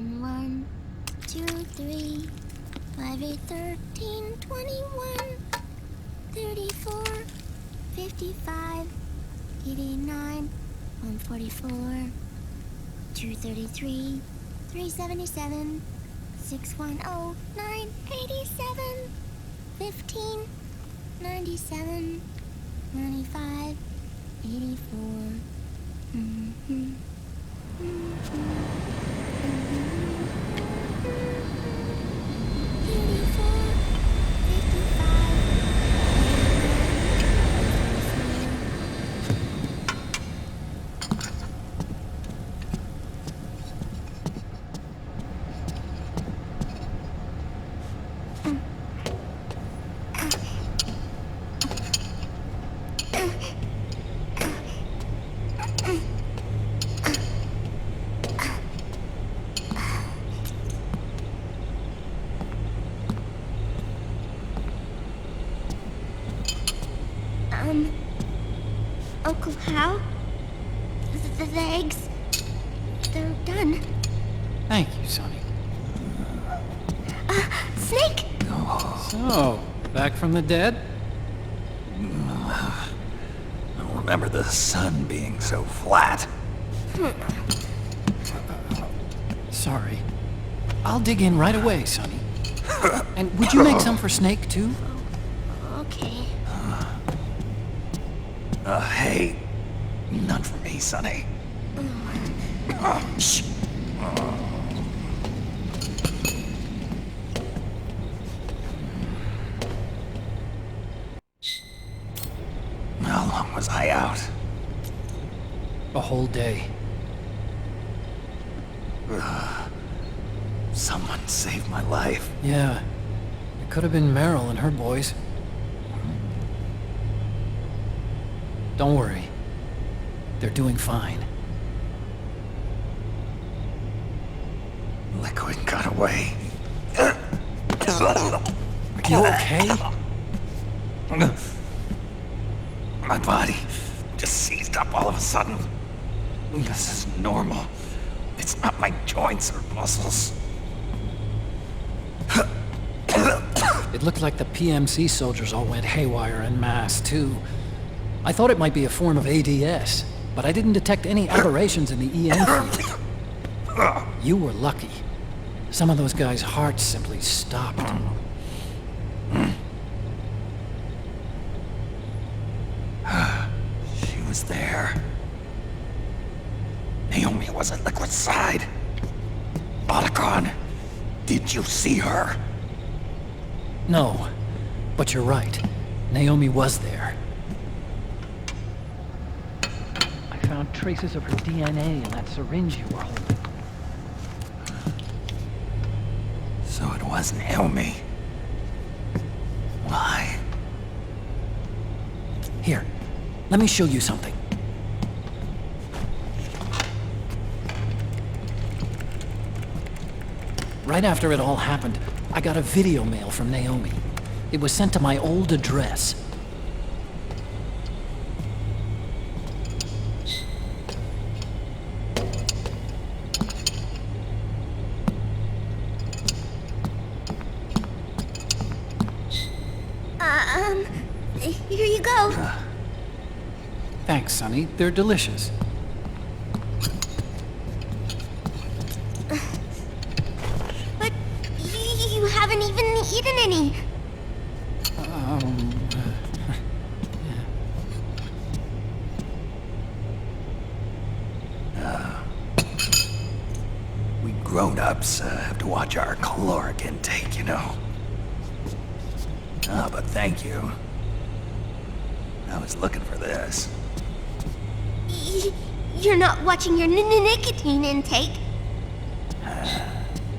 1, 2, 3, 5, 8, 13, 21, 34, 55, 89, 144, 233, 377, 610, 987, 15, 97, 95, 84. Uncle Hal? The eggs? They're done. Thank you, Sonny. Snake! So, back from the dead? I don't remember the sun being so flat. Sorry. I'll dig in right away, Sonny. And would you make some for Snake, too? Okay. Hey, none for me, Sonny. Shh. How long was I out? A whole day. Someone saved my life. Yeah. It could have been Meryl and her boys. Don't worry. They're doing fine. Liquid got away. Are you okay? My body just seized up all of a sudden. This is normal. It's not my joints or muscles. It looked like the PMC soldiers all went haywire en masse, too. I thought it might be a form of ADS, but I didn't detect any aberrations in the EM field. You were lucky. Some of those guys' hearts simply stopped. She was there. Naomi was at Liquid's side. Otacon, did you see her? No, but you're right. Naomi was there. I found traces of her DNA in that syringe you were holding. So it was Naomi. Why? Here, let me show you something. Right after it all happened, I got a video mail from Naomi. It was sent to my old address. Here you go. Thanks, Sonny. They're delicious. But you haven't even eaten any. We grown-ups have to watch our caloric intake, you know. But thank you. I was looking for this. You're not watching your nicotine intake.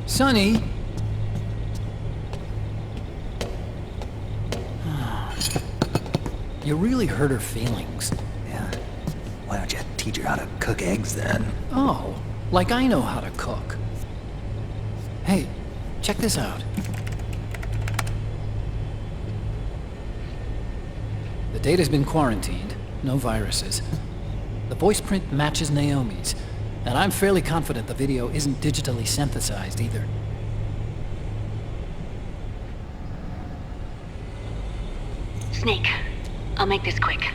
Sonny! You really hurt her feelings. Yeah. Why don't you teach her how to cook eggs then? Oh, like I know how to cook. Hey, check this out. The data's been quarantined, no viruses. The voice print matches Naomi's. And I'm fairly confident the video isn't digitally synthesized either. Snake, I'll make this quick.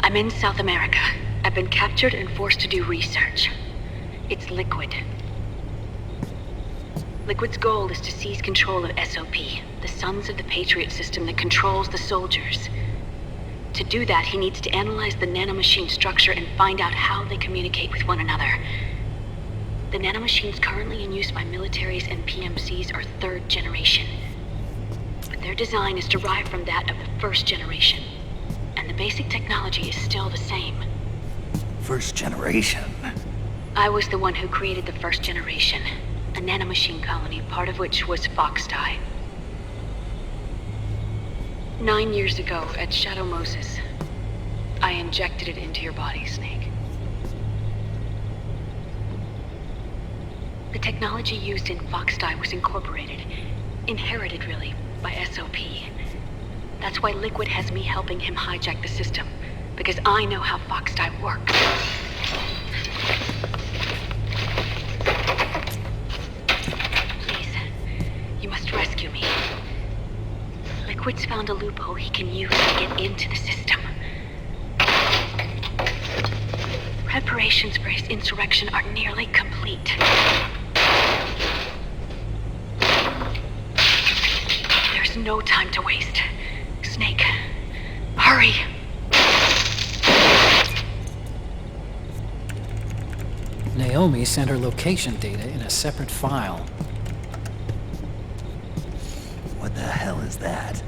I'm in South America. I've been captured and forced to do research. It's Liquid. Liquid's goal is to seize control of SOP, the Sons of the Patriot system that controls the soldiers. To do that, he needs to analyze the nanomachine structure and find out how they communicate with one another. The nanomachines currently in use by militaries and PMCs are third generation. But their design is derived from that of the first generation. And the basic technology is still the same. First generation? I was the one who created the first generation. A nanomachine colony, part of which was Foxdie. 9 years ago, at Shadow Moses, I injected it into your body, Snake. The technology used in Foxdie was incorporated, inherited really, by SOP. That's why Liquid has me helping him hijack the system, because I know how Foxdie works. Please, you must rescue me. Liquid's found a loophole he can use to get into the system. Preparations for his insurrection are nearly complete. There's no time to waste. Snake, hurry! Naomi sent her location data in a separate file. What the hell is that?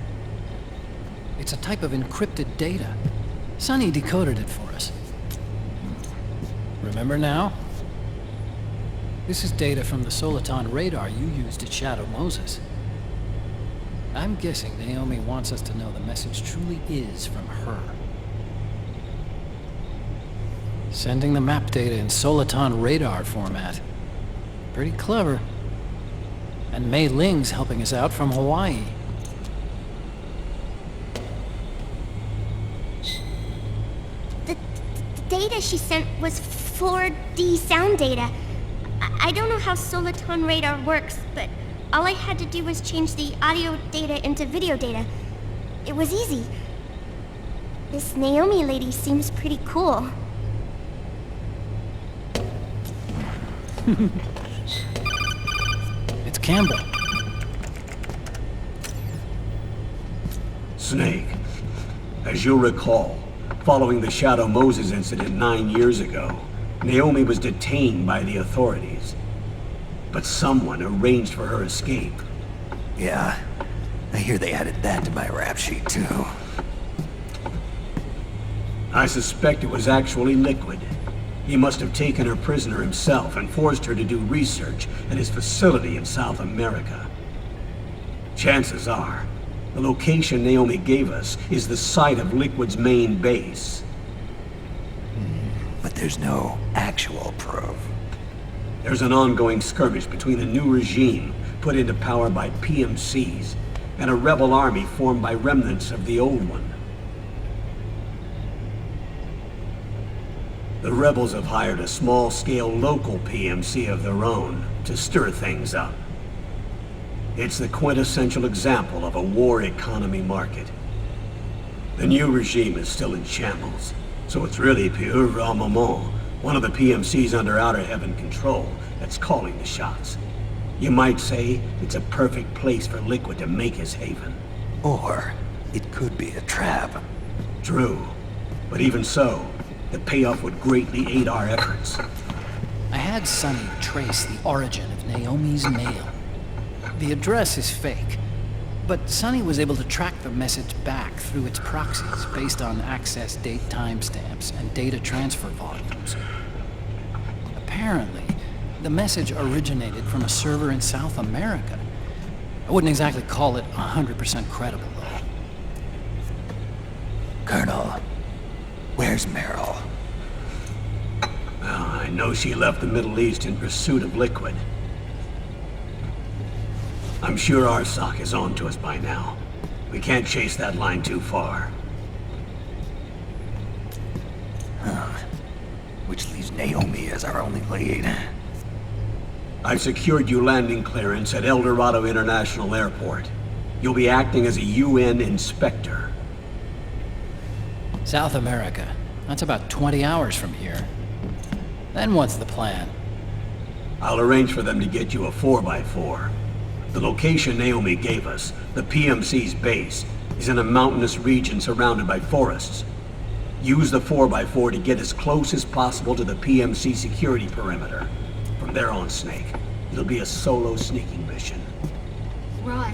It's a type of encrypted data. Sonny decoded it for us. Remember now? This is data from the Soliton radar you used at Shadow Moses. I'm guessing Naomi wants us to know the message truly is from her. Sending the map data in Soliton radar format. Pretty clever. And Mei Ling's helping us out from Hawaii. The data she sent was 4D sound data. I don't know how Soliton radar works, but all I had to do was change the audio data into video data. It was easy. This Naomi lady seems pretty cool. It's Campbell. Snake, as you'll recall, following the Shadow Moses incident 9 years ago, Naomi was detained by the authorities. But someone arranged for her escape. Yeah, I hear they added that to my rap sheet too. I suspect it was actually Liquid. He must have taken her prisoner himself and forced her to do research at his facility in South America. Chances are, the location Naomi gave us is the site of Liquid's main base. But there's no actual proof. There's an ongoing skirmish between the new regime, put into power by PMCs, and a rebel army formed by remnants of the old one. The rebels have hired a small-scale local PMC of their own to stir things up. It's the quintessential example of a war economy market. The new regime is still in shambles, so it's really pure moment, one of the PMCs under Outer Heaven control, that's calling the shots. You might say it's a perfect place for Liquid to make his haven. Or it could be a trap. True, but even so, the payoff would greatly aid our efforts. I had Sonny trace the origin of Naomi's mail. The address is fake, but Sonny was able to track the message back through its proxies based on access date timestamps and data transfer volumes. Apparently, the message originated from a server in South America. I wouldn't exactly call it 100% credible, though. Colonel, where's Meryl? Well, I know she left the Middle East in pursuit of Liquid. I'm sure our sock is on to us by now. We can't chase that line too far. Huh. Naomi is our only lead. I've secured you landing clearance at El Dorado International Airport. You'll be acting as a UN inspector. South America. That's about 20 hours from here. Then what's the plan? I'll arrange for them to get you a 4x4. The location Naomi gave us, the PMC's base, is in a mountainous region surrounded by forests. Use the 4x4 to get as close as possible to the PMC security perimeter. From there on, Snake, it'll be a solo sneaking mission. Roy.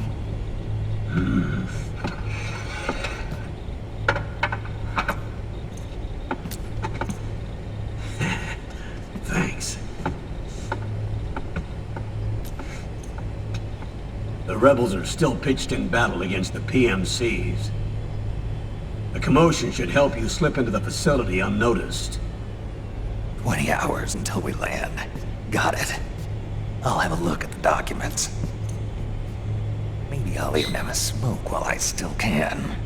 Thanks. The rebels are still pitched in battle against the PMCs. The commotion should help you slip into the facility unnoticed. 20 hours until we land. Got it. I'll have a look at the documents. Maybe I'll even have a smoke while I still can.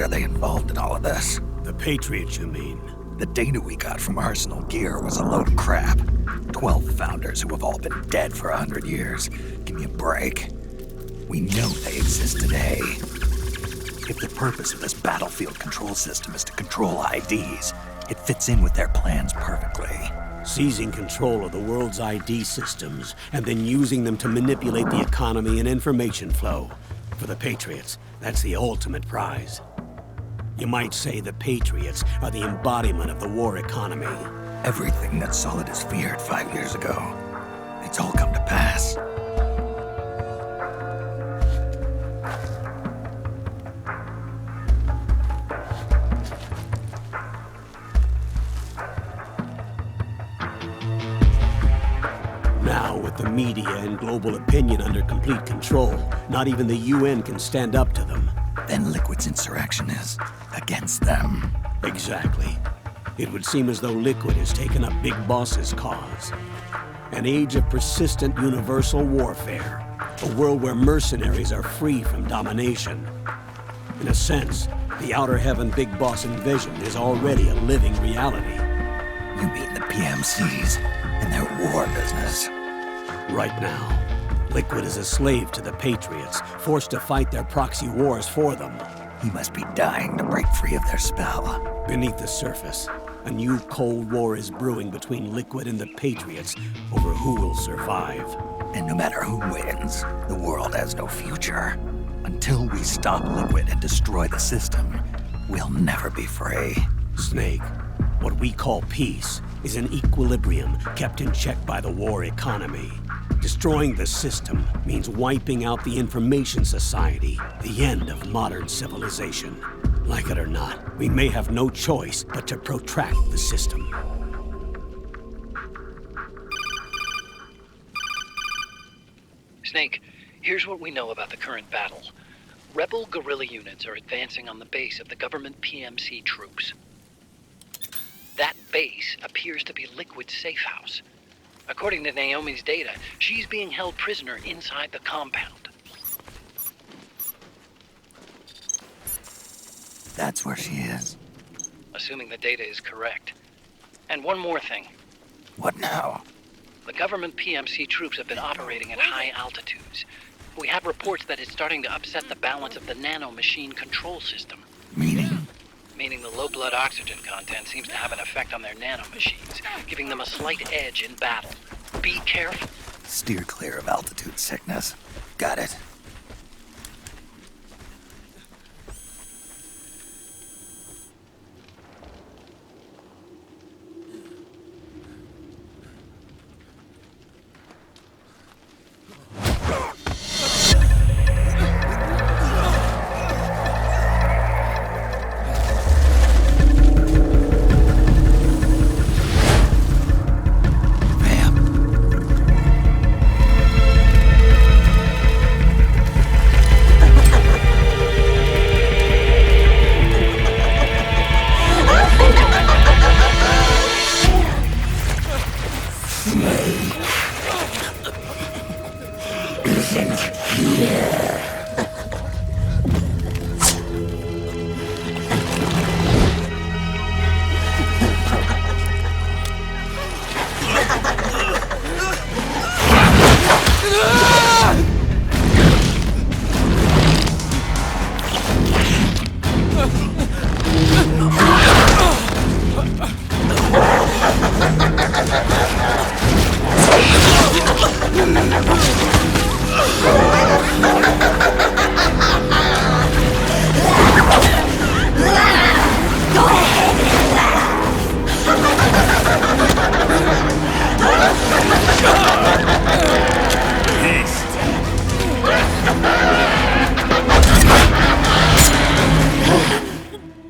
Are they involved in all of this? The Patriots, you mean? The data we got from Arsenal Gear was a load of crap. 12 founders who have all been dead for 100 years. Give me a break. We know they exist today. If the purpose of this battlefield control system is to control IDs, it fits in with their plans perfectly. Seizing control of the world's ID systems, and then using them to manipulate the economy and information flow. For the Patriots, that's the ultimate prize. You might say the Patriots are the embodiment of the war economy. Everything that Solidus feared 5 years ago, it's all come to pass. Now, with the media and global opinion under complete control, not even the UN can stand up to them. Then Liquid's insurrection is against them. Exactly. It would seem as though Liquid has taken up Big Boss's cause. An age of persistent universal warfare. A world where mercenaries are free from domination. In a sense, the Outer Heaven Big Boss invasion is already a living reality. You mean the PMCs and their war business? Right now, Liquid is a slave to the Patriots, forced to fight their proxy wars for them. He must be dying to break free of their spell. Beneath the surface, a new Cold War is brewing between Liquid and the Patriots over who will survive. And no matter who wins, the world has no future. Until we stop Liquid and destroy the system, we'll never be free. Snake, what we call peace is an equilibrium kept in check by the war economy. Destroying the system means wiping out the information society, the end of modern civilization. Like it or not, we may have no choice but to protract the system. Snake, here's what we know about the current battle. Rebel guerrilla units are advancing on the base of the government PMC troops. That base appears to be Liquid's safe house. According to Naomi's data, she's being held prisoner inside the compound. That's where she is. Assuming the data is correct. And one more thing. What now? The government PMC troops have been operating at high altitudes. We have reports that it's starting to upset the balance of the nano-machine control system. Meaning? Meaning the low blood oxygen content seems to have an effect on their nano-machines, giving them a slight edge in battle. Be careful. Steer clear of altitude sickness. Got it.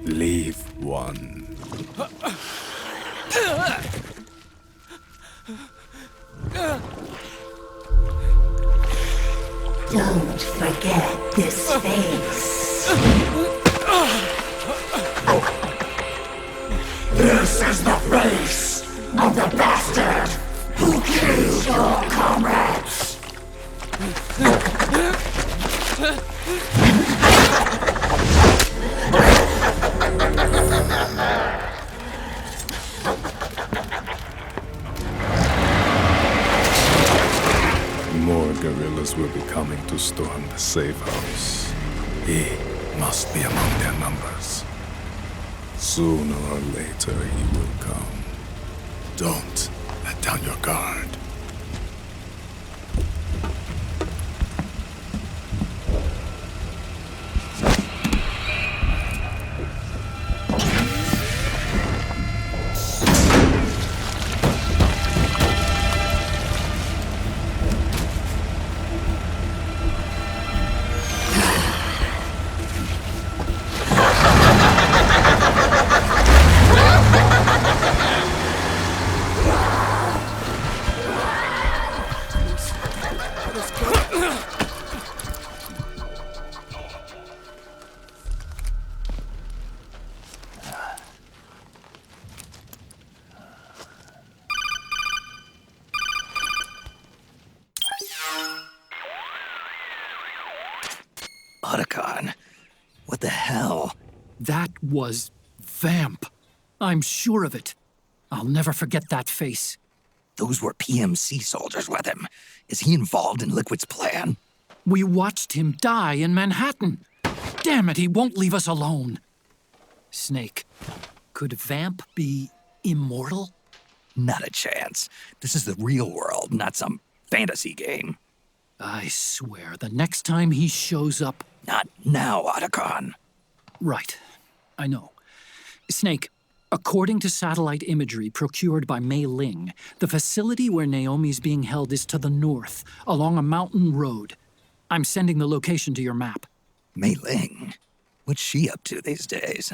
Leave one. Don't forget this face. This is the face of the bastard who killed your comrades. More guerrillas will be coming to storm the safe house. He must be among their numbers. Sooner or later he will come. Don't let down your guard. Otacon, what the hell? That was Vamp. I'm sure of it. I'll never forget that face. Those were PMC soldiers with him. Is he involved in Liquid's plan? We watched him die in Manhattan. Damn it, he won't leave us alone. Snake, could Vamp be immortal? Not a chance. This is the real world, not some fantasy game. I swear, the next time he shows up... Not now, Otacon. Right. I know. Snake, according to satellite imagery procured by Mei Ling, the facility where Naomi's being held is to the north, along a mountain road. I'm sending the location to your map. Mei Ling? What's she up to these days?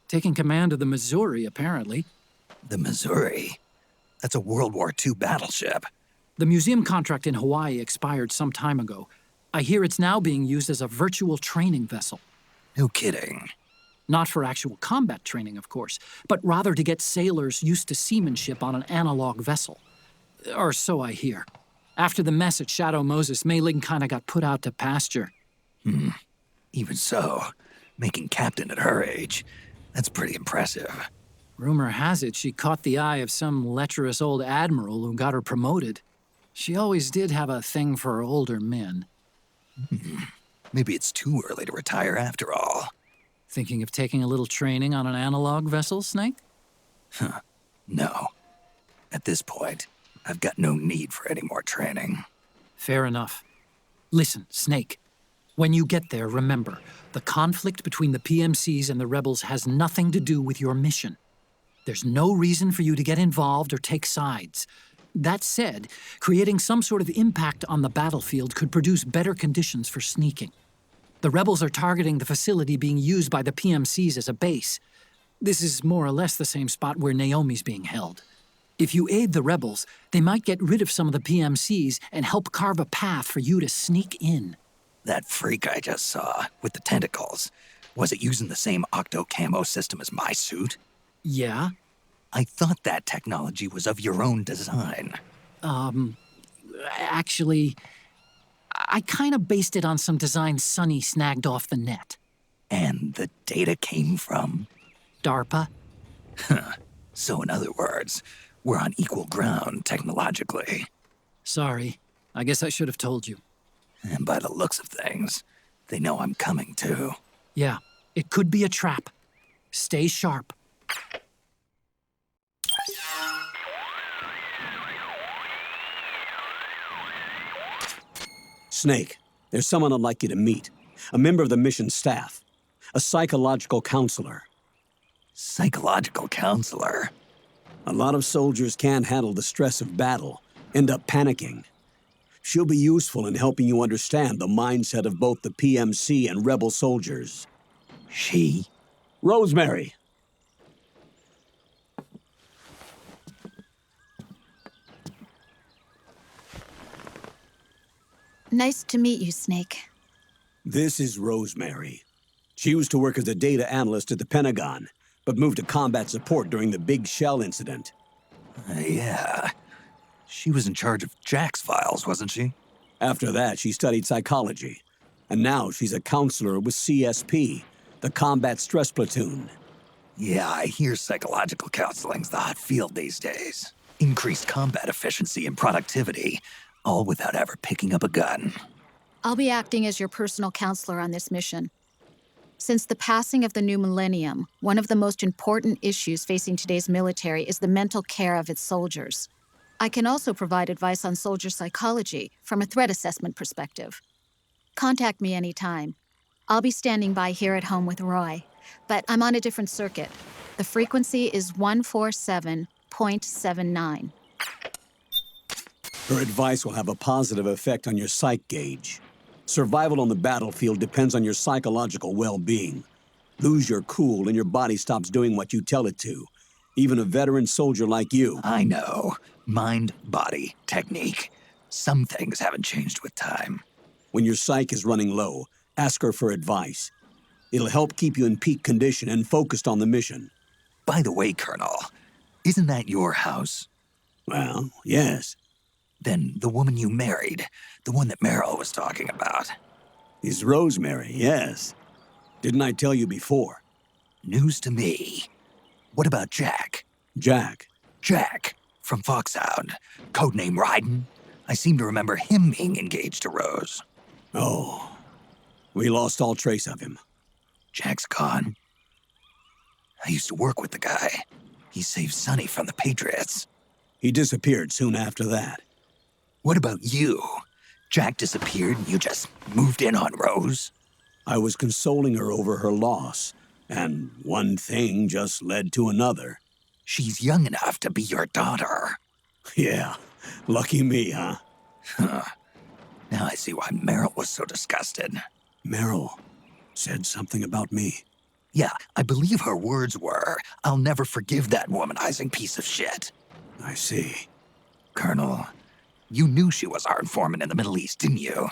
Taking command of the Missouri, apparently. The Missouri? That's a World War II battleship. The museum contract in Hawaii expired some time ago. I hear it's now being used as a virtual training vessel. No kidding. Not for actual combat training, of course, but rather to get sailors used to seamanship on an analog vessel. Or so I hear. After the mess at Shadow Moses, Mei Ling kinda got put out to pasture. Even so, making captain at her age, that's pretty impressive. Rumor has it she caught the eye of some lecherous old admiral who got her promoted. She always did have a thing for older men. Maybe it's too early to retire after all. Thinking of taking a little training on an analog vessel, Snake? No. At this point, I've got no need for any more training. Fair enough. Listen, Snake. When you get there, remember, the conflict between the PMCs and the rebels has nothing to do with your mission. There's no reason for you to get involved or take sides. That said, creating some sort of impact on the battlefield could produce better conditions for sneaking. The rebels are targeting the facility being used by the PMCs as a base. This is more or less the same spot where Naomi's being held. If you aid the rebels, they might get rid of some of the PMCs and help carve a path for you to sneak in. That freak I just saw, with the tentacles, was it using the same octo-camo system as my suit? Yeah? I thought that technology was of your own design. Actually, I kind of based it on some designs Sonny snagged off the net. And the data came from? DARPA? So in other words, we're on equal ground technologically. Sorry. I guess I should have told you. And by the looks of things, they know I'm coming too. Yeah, it could be a trap. Stay sharp. Snake, there's someone I'd like you to meet. A member of the mission staff. A psychological counselor. Psychological counselor? A lot of soldiers can't handle the stress of battle, end up panicking. She'll be useful in helping you understand the mindset of both the PMC and rebel soldiers. She? Rosemary. Nice to meet you, Snake. This is Rosemary. She used to work as a data analyst at the Pentagon, but moved to combat support during the Big Shell incident. Yeah. She was in charge of Jack's files, wasn't she? After that, she studied psychology. And now she's a counselor with CSP, the Combat Stress Platoon. Yeah, I hear psychological counseling's the hot field these days. Increased combat efficiency and productivity, all without ever picking up a gun. I'll be acting as your personal counselor on this mission. Since the passing of the new millennium, one of the most important issues facing today's military is the mental care of its soldiers. I can also provide advice on soldier psychology from a threat assessment perspective. Contact me anytime. I'll be standing by here at home with Roy, but I'm on a different circuit. The frequency is 147.79. Her advice will have a positive effect on your psych gauge. Survival on the battlefield depends on your psychological well-being. Lose your cool and your body stops doing what you tell it to. Even a veteran soldier like you. I know. Mind, body, technique. Some things haven't changed with time. When your psyche is running low, ask her for advice. It'll help keep you in peak condition and focused on the mission. By the way, Colonel, isn't that your house? Well, yes. Then the woman you married, the one that Meryl was talking about. Is Rosemary, yes. Didn't I tell you before? News to me. What about Jack? Jack. Jack, from Foxhound. Codename Raiden. I seem to remember him being engaged to Rose. Oh, we lost all trace of him. Jack's gone. I used to work with the guy. He saved Sonny from the Patriots. He disappeared soon after that. What about you? Jack disappeared and you just moved in on Rose? I was consoling her over her loss, and one thing just led to another. She's young enough to be your daughter. Yeah, lucky me, huh? Now I see why Meryl was so disgusted. Meryl said something about me. Yeah, I believe her words were, "I'll never forgive that womanizing piece of shit." I see. Colonel, you knew she was our informant in the Middle East, didn't you?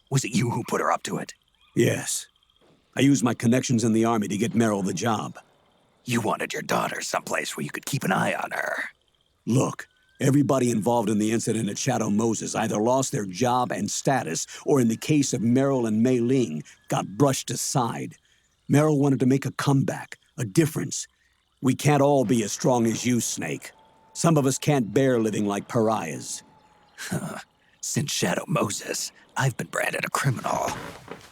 Was it you who put her up to it? Yes. I used my connections in the army to get Meryl the job. You wanted your daughter someplace where you could keep an eye on her. Look, everybody involved in the incident at Shadow Moses either lost their job and status, or in the case of Meryl and Mei Ling, got brushed aside. Meryl wanted to make a comeback, a difference. We can't all be as strong as you, Snake. Some of us can't bear living like pariahs. Since Shadow Moses, I've been branded a criminal.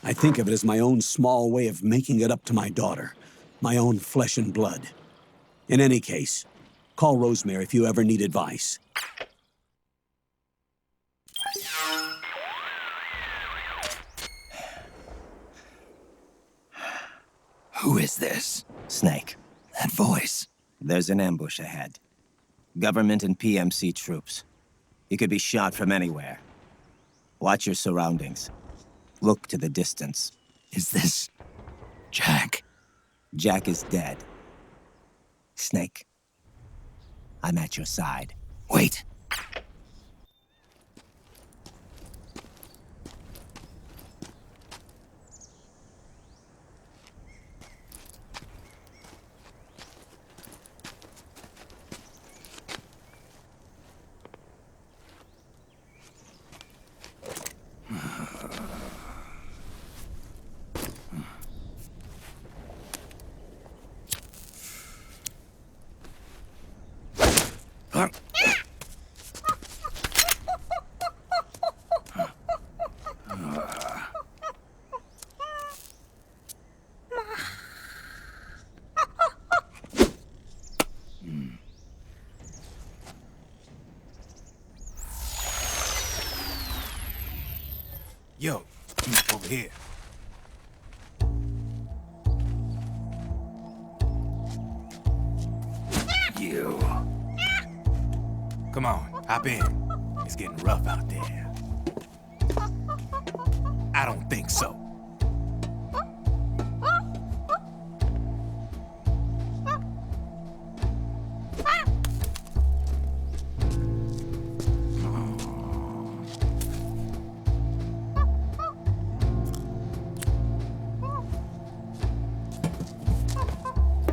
I think of it as my own small way of making it up to my daughter. My own flesh and blood. In any case, call Rosemary if you ever need advice. Who is this? Snake, That voice. there's an ambush ahead. Government and PMC troops. You could be shot from anywhere. Watch your surroundings. Look to the distance. Is this Jack? Jack is dead. Snake, I'm at your side. Wait. Over here. You. Come on, hop in. It's getting rough out there. I don't think so.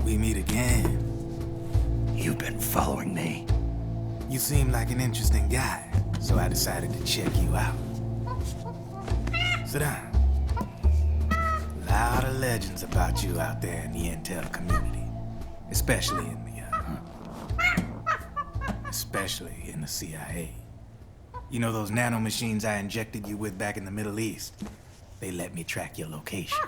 We meet again. You've been following me. You seem like an interesting guy, so I decided to check you out. Sit down. A lot of legends about you out there in the intel community, especially in the CIA. You know those nanomachines I injected you with back in the Middle East? They let me track your location.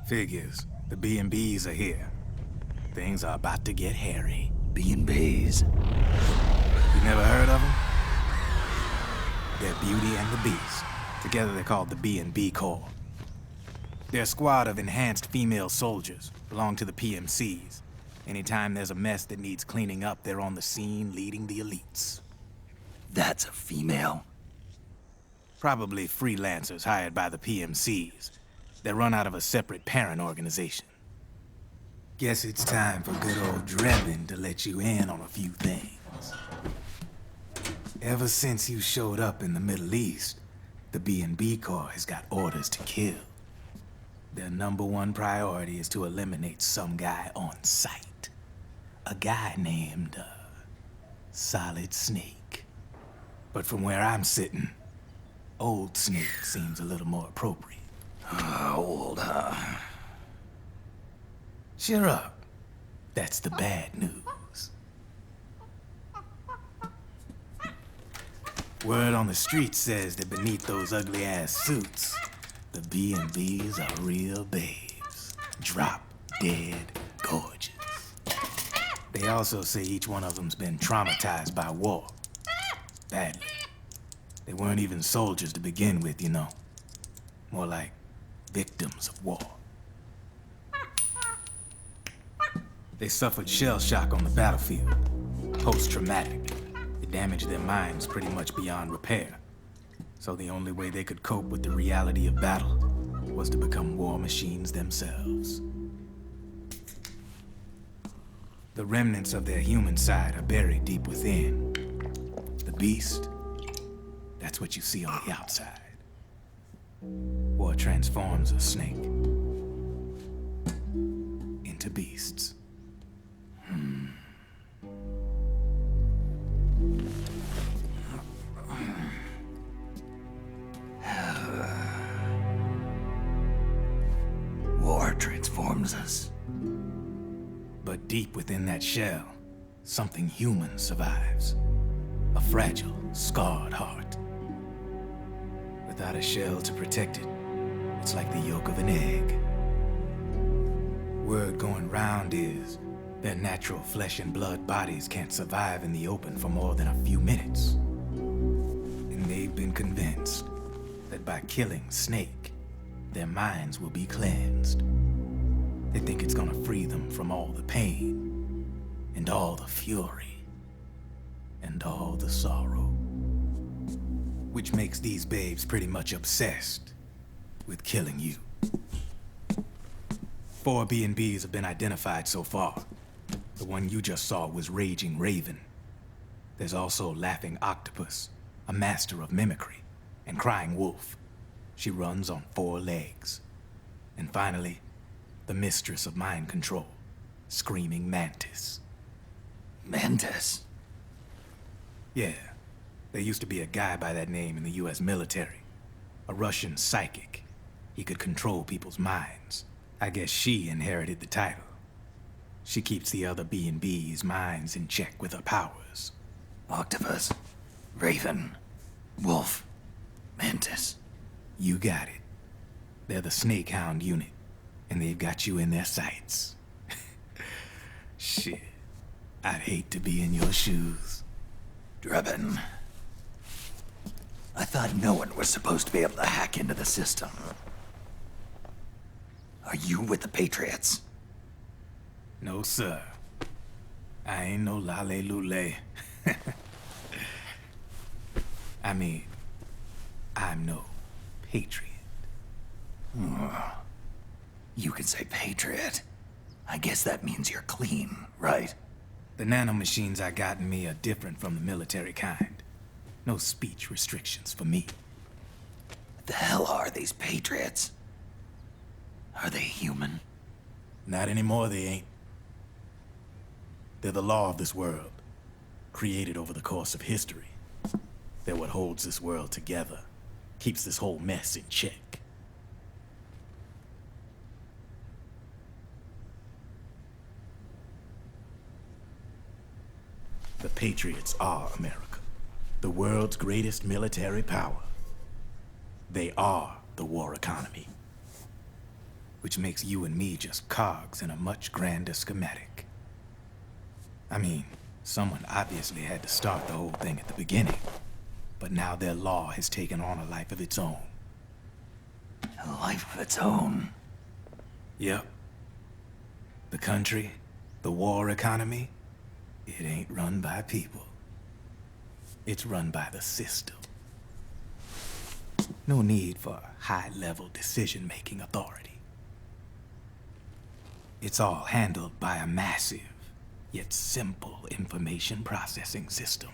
Figures. The B&Bs are here. Things are about to get hairy. B&Bs. You never heard of them? They're Beauty and the Beast. Together they're called the B&B Corps. They're a squad of enhanced female soldiers, belong to the PMCs. Anytime there's a mess that needs cleaning up, they're on the scene leading the elites. That's a female. Probably freelancers hired by the PMCs. They run out of a separate parent organization. Guess it's time for good old Drebin to let you in on a few things. Ever since you showed up in the Middle East, the B&B Corps has got orders to kill. Their #1 priority is to eliminate some guy on sight. A guy named, Solid Snake. But from where I'm sitting, Old Snake seems a little more appropriate. Old, huh? Cheer up. That's the bad news. Word on the street says that beneath those ugly-ass suits, the B&Bs are real babes. Drop dead gorgeous. They also say each one of them's been traumatized by war. Badly. They weren't even soldiers to begin with, you know. More like victims of war. They suffered shell shock on the battlefield. Post-traumatic. It damaged their minds pretty much beyond repair. So the only way they could cope with the reality of battle was to become war machines themselves. The remnants of their human side are buried deep within. The beast, that's what you see on the outside. War transforms a snake into beasts. War transforms us. But deep within that shell, something human survives. A fragile, scarred heart. Without a shell to protect it, it's like the yolk of an egg. Word going round is their natural flesh and blood bodies can't survive in the open for more than a few minutes. And they've been convinced that by killing Snake, their minds will be cleansed. They think it's gonna free them from all the pain, and all the fury, and all the sorrow. Which makes these babes pretty much obsessed with killing you. 4 B&Bs have been identified so far. The one you just saw was Raging Raven. There's also Laughing Octopus, a master of mimicry, and Crying Wolf. She runs on 4 legs. And finally, the mistress of mind control, Screaming Mantis. Mantis? Yeah. There used to be a guy by that name in the US military. A Russian psychic. He could control people's minds. I guess she inherited the title. She keeps the other B&B's minds in check with her powers. Octopus, Raven, Wolf, Mantis. You got it. They're the Snake Hound unit, and they've got you in their sights. Shit. I'd hate to be in your shoes. Drebin. I thought no one was supposed to be able to hack into the system. Are you with the Patriots? No, sir. I ain't no lale-lule. I mean, I'm no patriot. You can say Patriot. I guess that means you're clean, right? The nanomachines I got in me are different from the military kind. No speech restrictions for me. What the hell are these Patriots? Are they human? Not anymore, they ain't. They're the law of this world, created over the course of history. They're what holds this world together, keeps this whole mess in check. The Patriots are America, the world's greatest military power. They are the war economy, which makes you and me just cogs in a much grander schematic. I mean, someone obviously had to start the whole thing at the beginning, but now their law has taken on a life of its own. A life of its own? Yep. The country, the war economy, it ain't run by people. It's run by the system. No need for high-level decision-making authority. It's all handled by a massive, yet simple information processing system.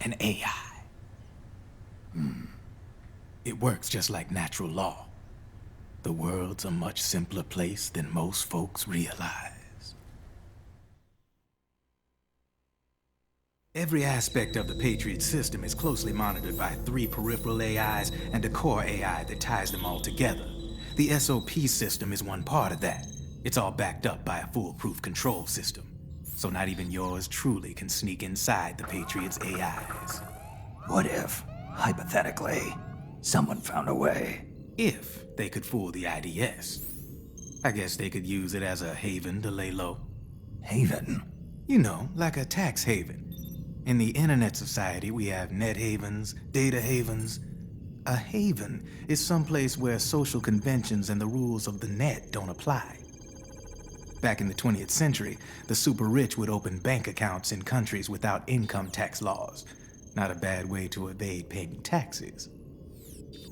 An AI. It works just like natural law. The world's a much simpler place than most folks realize. Every aspect of the Patriot system is closely monitored by 3 peripheral AIs and a core AI that ties them all together. The SOP system is one part of that. It's all backed up by a foolproof control system. So not even yours truly can sneak inside the Patriots' AIs. What if, hypothetically, someone found a way? If they could fool the IDS. I guess they could use it as a haven to lay low. Haven? You know, like a tax haven. In the internet society, we have net havens, data havens. A haven is someplace where social conventions and the rules of the net don't apply. Back in the 20th century, the super rich would open bank accounts in countries without income tax laws. Not a bad way to evade paying taxes.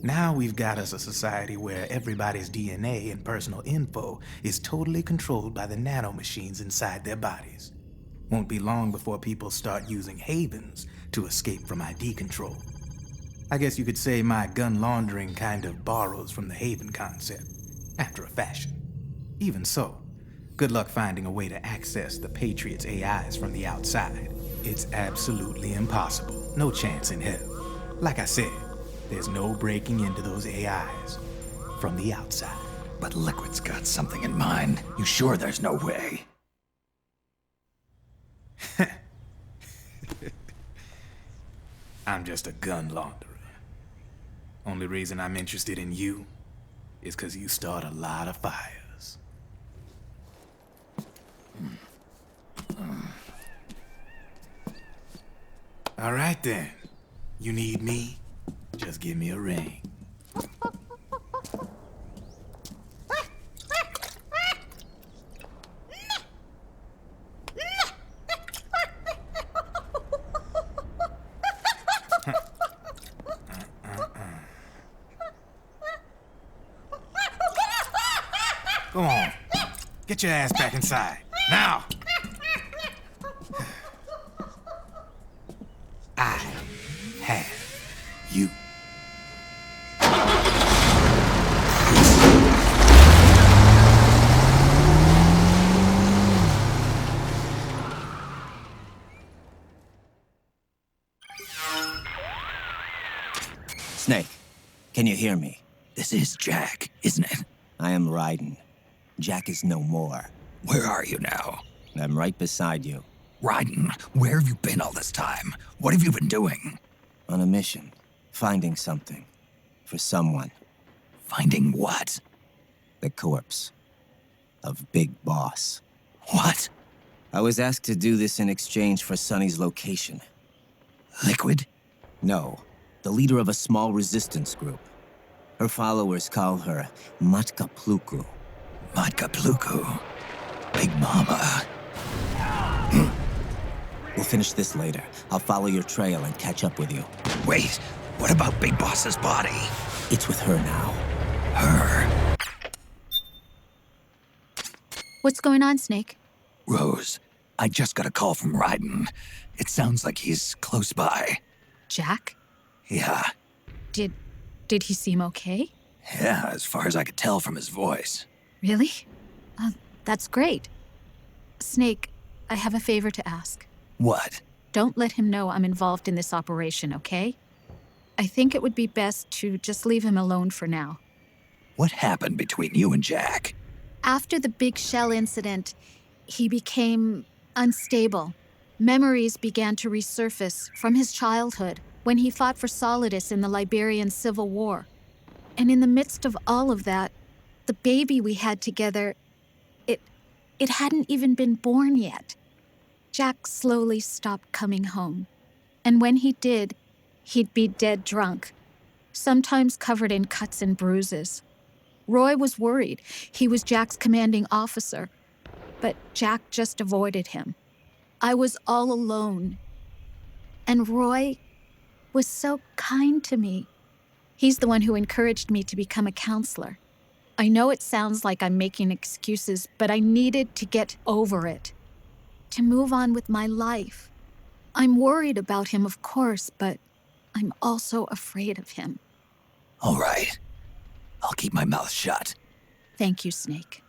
Now we've got us a society where everybody's DNA and personal info is totally controlled by the nanomachines inside their bodies. Won't be long before people start using havens to escape from ID control. I guess you could say my gun laundering kind of borrows from the haven concept, after a fashion. Even so, good luck finding a way to access the Patriots' AIs from the outside. It's absolutely impossible. No chance in hell. Like I said, there's no breaking into those AIs from the outside. But Liquid's got something in mind. You sure there's no way? I'm just a gun launderer. Only reason I'm interested in you is because you start a lot of fires. All right then. You need me? Just give me a ring. Go on. Get your ass back inside. Now! I have you. Snake, can you hear me? This is Jack, isn't it? I am Raiden. Jack is no more. Where are you now? I'm right beside you. Raiden, where have you been all this time? What have you been doing? On a mission. Finding something. for someone. Finding what? The corpse of Big Boss. What? I was asked to do this in exchange for Sonny's location. Liquid? No, the leader of a small resistance group. Her followers call her Matka Pluku. Matka Pluku. Big Mama. We'll finish this later. I'll follow your trail and catch up with you. Wait, what about Big Boss's body? It's with her now. Her? What's going on, Snake? Rose, I just got a call from Raiden. It sounds like he's close by. Jack? Yeah. Did he seem okay? Yeah, as far as I could tell from his voice. Really? That's great. Snake, I have a favor to ask. What? Don't let him know I'm involved in this operation, okay? I think it would be best to just leave him alone for now. What happened between you and Jack? After the big shell incident, he became unstable. Memories began to resurface from his childhood when he fought for Solidus in the Liberian Civil War. And in the midst of all of that, the baby we had together, it hadn't even been born yet. Jack slowly stopped coming home. And when he did, he'd be dead drunk, sometimes covered in cuts and bruises. Roy was worried. He was Jack's commanding officer. But Jack just avoided him. I was all alone. And Roy was so kind to me. He's the one who encouraged me to become a counselor. I know it sounds like I'm making excuses, but I needed to get over it. To move on with my life. I'm worried about him, of course, but I'm also afraid of him. All right. I'll keep my mouth shut. Thank you, Snake.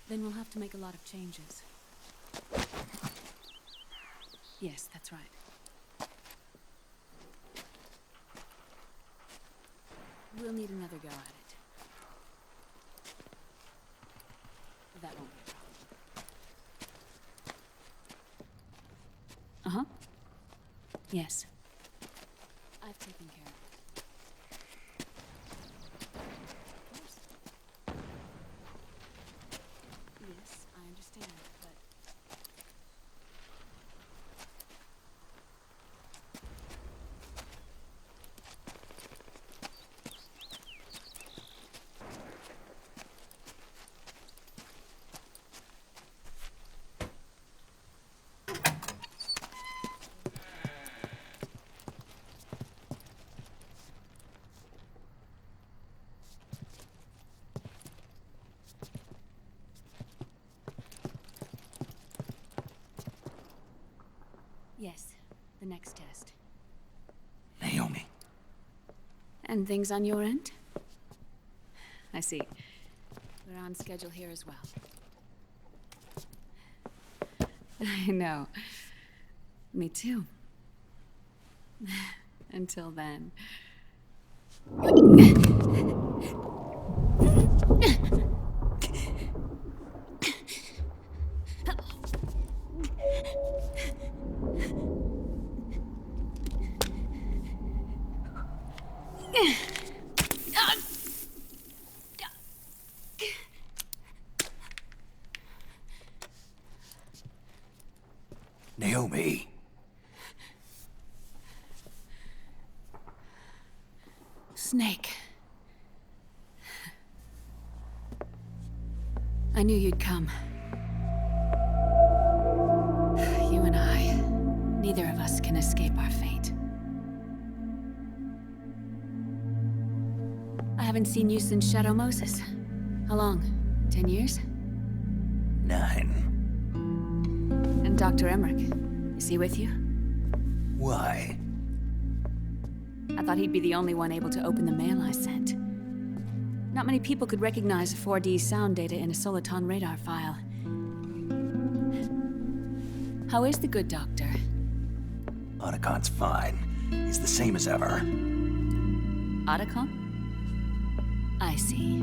Then we'll have to make a lot of changes. Yes, that's right. We'll need another go at it. That won't be a problem. Uh-huh. Yes. I've taken care of it. Yes, I understand, but... Yes, the next test. Naomi. And things on your end? I see. We're on schedule here as well. I know. Me too. Until then. Naomi. Snake. I knew you'd come. You and I, neither of us can escape our fate. I haven't seen you since Shadow Moses. How long? 10 years? 9. And Dr. Emmerich, is he with you? Why? I thought he'd be the only one able to open the mail I sent. Not many people could recognize 4D sound data in a soliton radar file. How is the good doctor? Otacon's fine. He's the same as ever. Otacon? I see.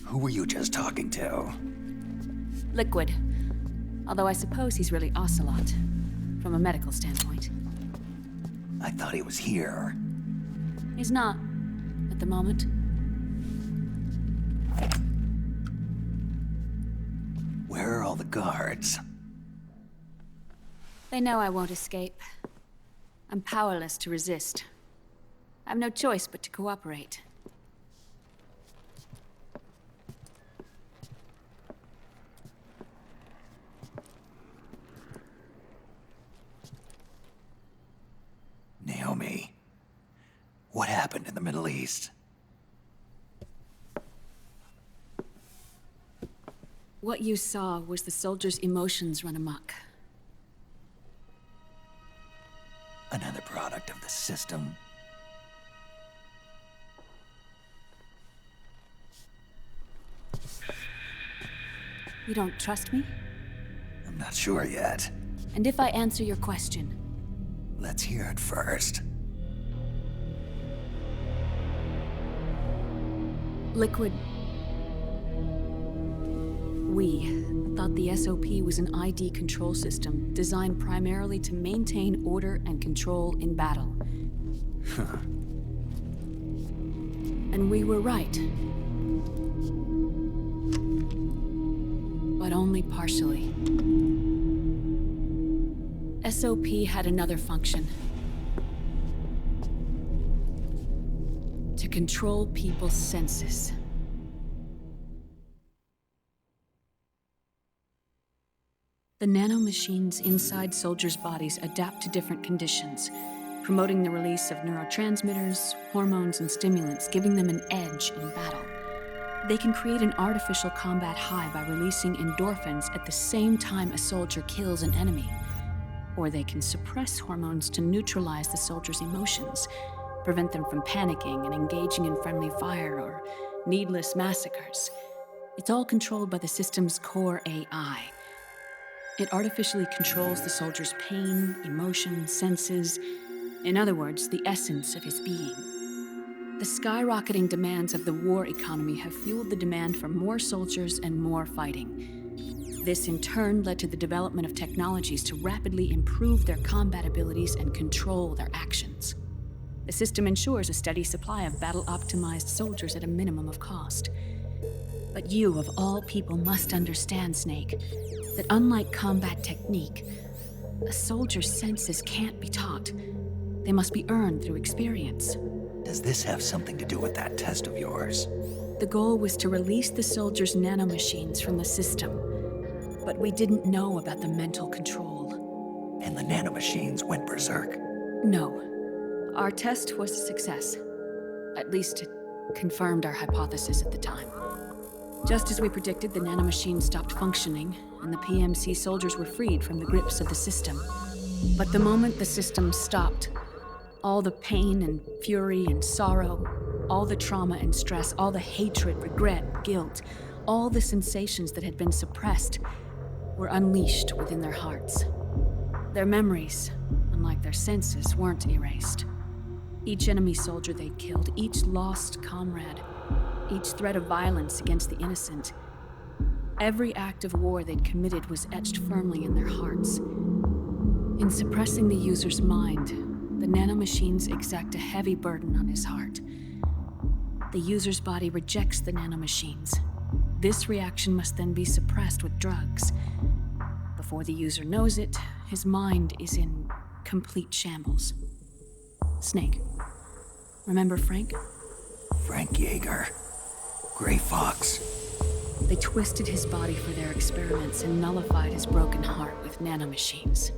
Who were you just talking to? Liquid. Although I suppose he's really Ocelot, from a medical standpoint. I thought he was here. He's not, at the moment. Where are all the guards? They know I won't escape. I'm powerless to resist. I have no choice but to cooperate. Naomi, what happened in the Middle East? What you saw was the soldiers' emotions run amok. Another product of the system. You don't trust me? I'm not sure yet. And if I answer your question? Let's hear it first. Liquid. We thought the SOP was an ID control system designed primarily to maintain order and control in battle. Huh. And we were right. But only partially. SOP had another function. To control people's senses. The nanomachines inside soldiers' bodies adapt to different conditions, promoting the release of neurotransmitters, hormones, and stimulants, giving them an edge in battle. They can create an artificial combat high by releasing endorphins at the same time a soldier kills an enemy. Or they can suppress hormones to neutralize the soldier's emotions, prevent them from panicking and engaging in friendly fire or needless massacres. It's all controlled by the system's core AI. It artificially controls the soldier's pain, emotion, senses, in other words, the essence of his being. The skyrocketing demands of the war economy have fueled the demand for more soldiers and more fighting. This in turn led to the development of technologies to rapidly improve their combat abilities and control their actions. The system ensures a steady supply of battle-optimized soldiers at a minimum of cost. But you, of all people, must understand, Snake, that unlike combat technique, a soldier's senses can't be taught. They must be earned through experience. Does this have something to do with that test of yours? The goal was to release the soldiers' nanomachines from the system, but we didn't know about the mental control. And the nanomachines went berserk? No. Our test was a success. At least it confirmed our hypothesis at the time. Just as we predicted, the nanomachine stopped functioning, and the PMC soldiers were freed from the grips of the system. But the moment the system stopped, all the pain and fury and sorrow, all the trauma and stress, all the hatred, regret, guilt, all the sensations that had been suppressed were unleashed within their hearts. Their memories, unlike their senses, weren't erased. Each enemy soldier they'd killed, each lost comrade, each threat of violence against the innocent, every act of war they'd committed was etched firmly in their hearts. In suppressing the user's mind, the nanomachines exact a heavy burden on his heart. The user's body rejects the nanomachines. This reaction must then be suppressed with drugs. Before the user knows it, his mind is in complete shambles. Snake. Remember Frank? Frank Yeager. Gray Fox. They twisted his body for their experiments and nullified his broken heart with nanomachines.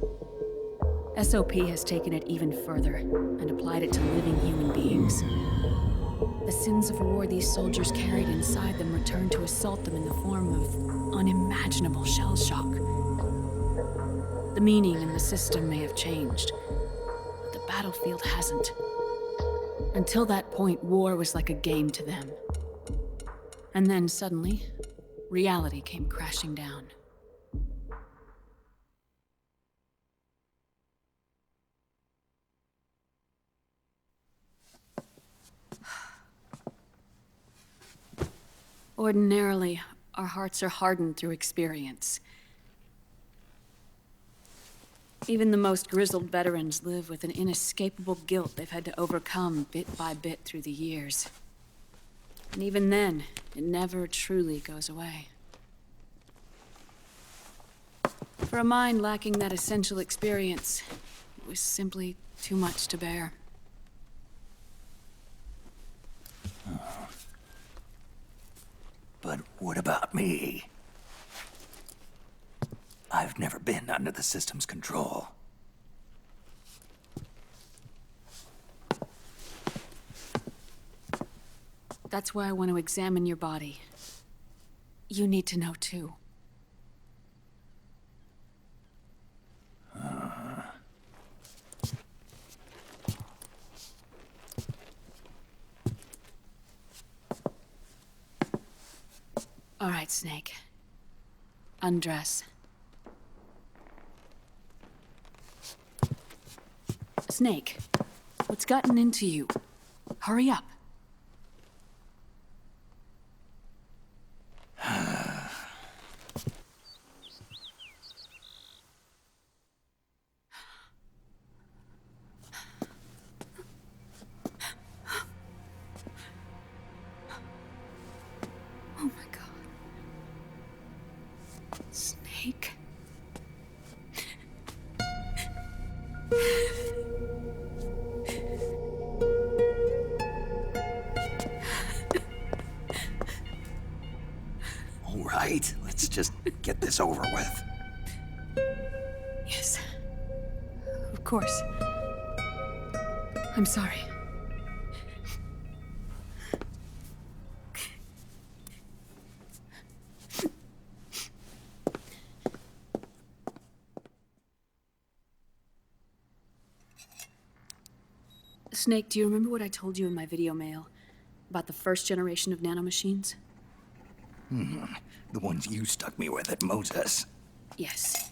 SOP has taken it even further and applied it to living human beings. The sins of war these soldiers carried inside them returned to assault them in the form of unimaginable shell shock. The meaning in the system may have changed, but the battlefield hasn't. Until that point, war was like a game to them. And then suddenly, reality came crashing down. Ordinarily, our hearts are hardened through experience. Even the most grizzled veterans live with an inescapable guilt they've had to overcome bit by bit through the years. And even then, it never truly goes away. For a mind lacking that essential experience, it was simply too much to bear. But what about me? I've never been under the system's control. That's why I want to examine your body. You need to know too. All right, Snake. Undress. Snake, what's gotten into you? Hurry up. Oh my God. Snake. All right, let's just get this over with. Yes. Of course. I'm sorry. Snake, do you remember what I told you in my video mail about the first generation of nanomachines? The ones you stuck me with at Moses. Yes.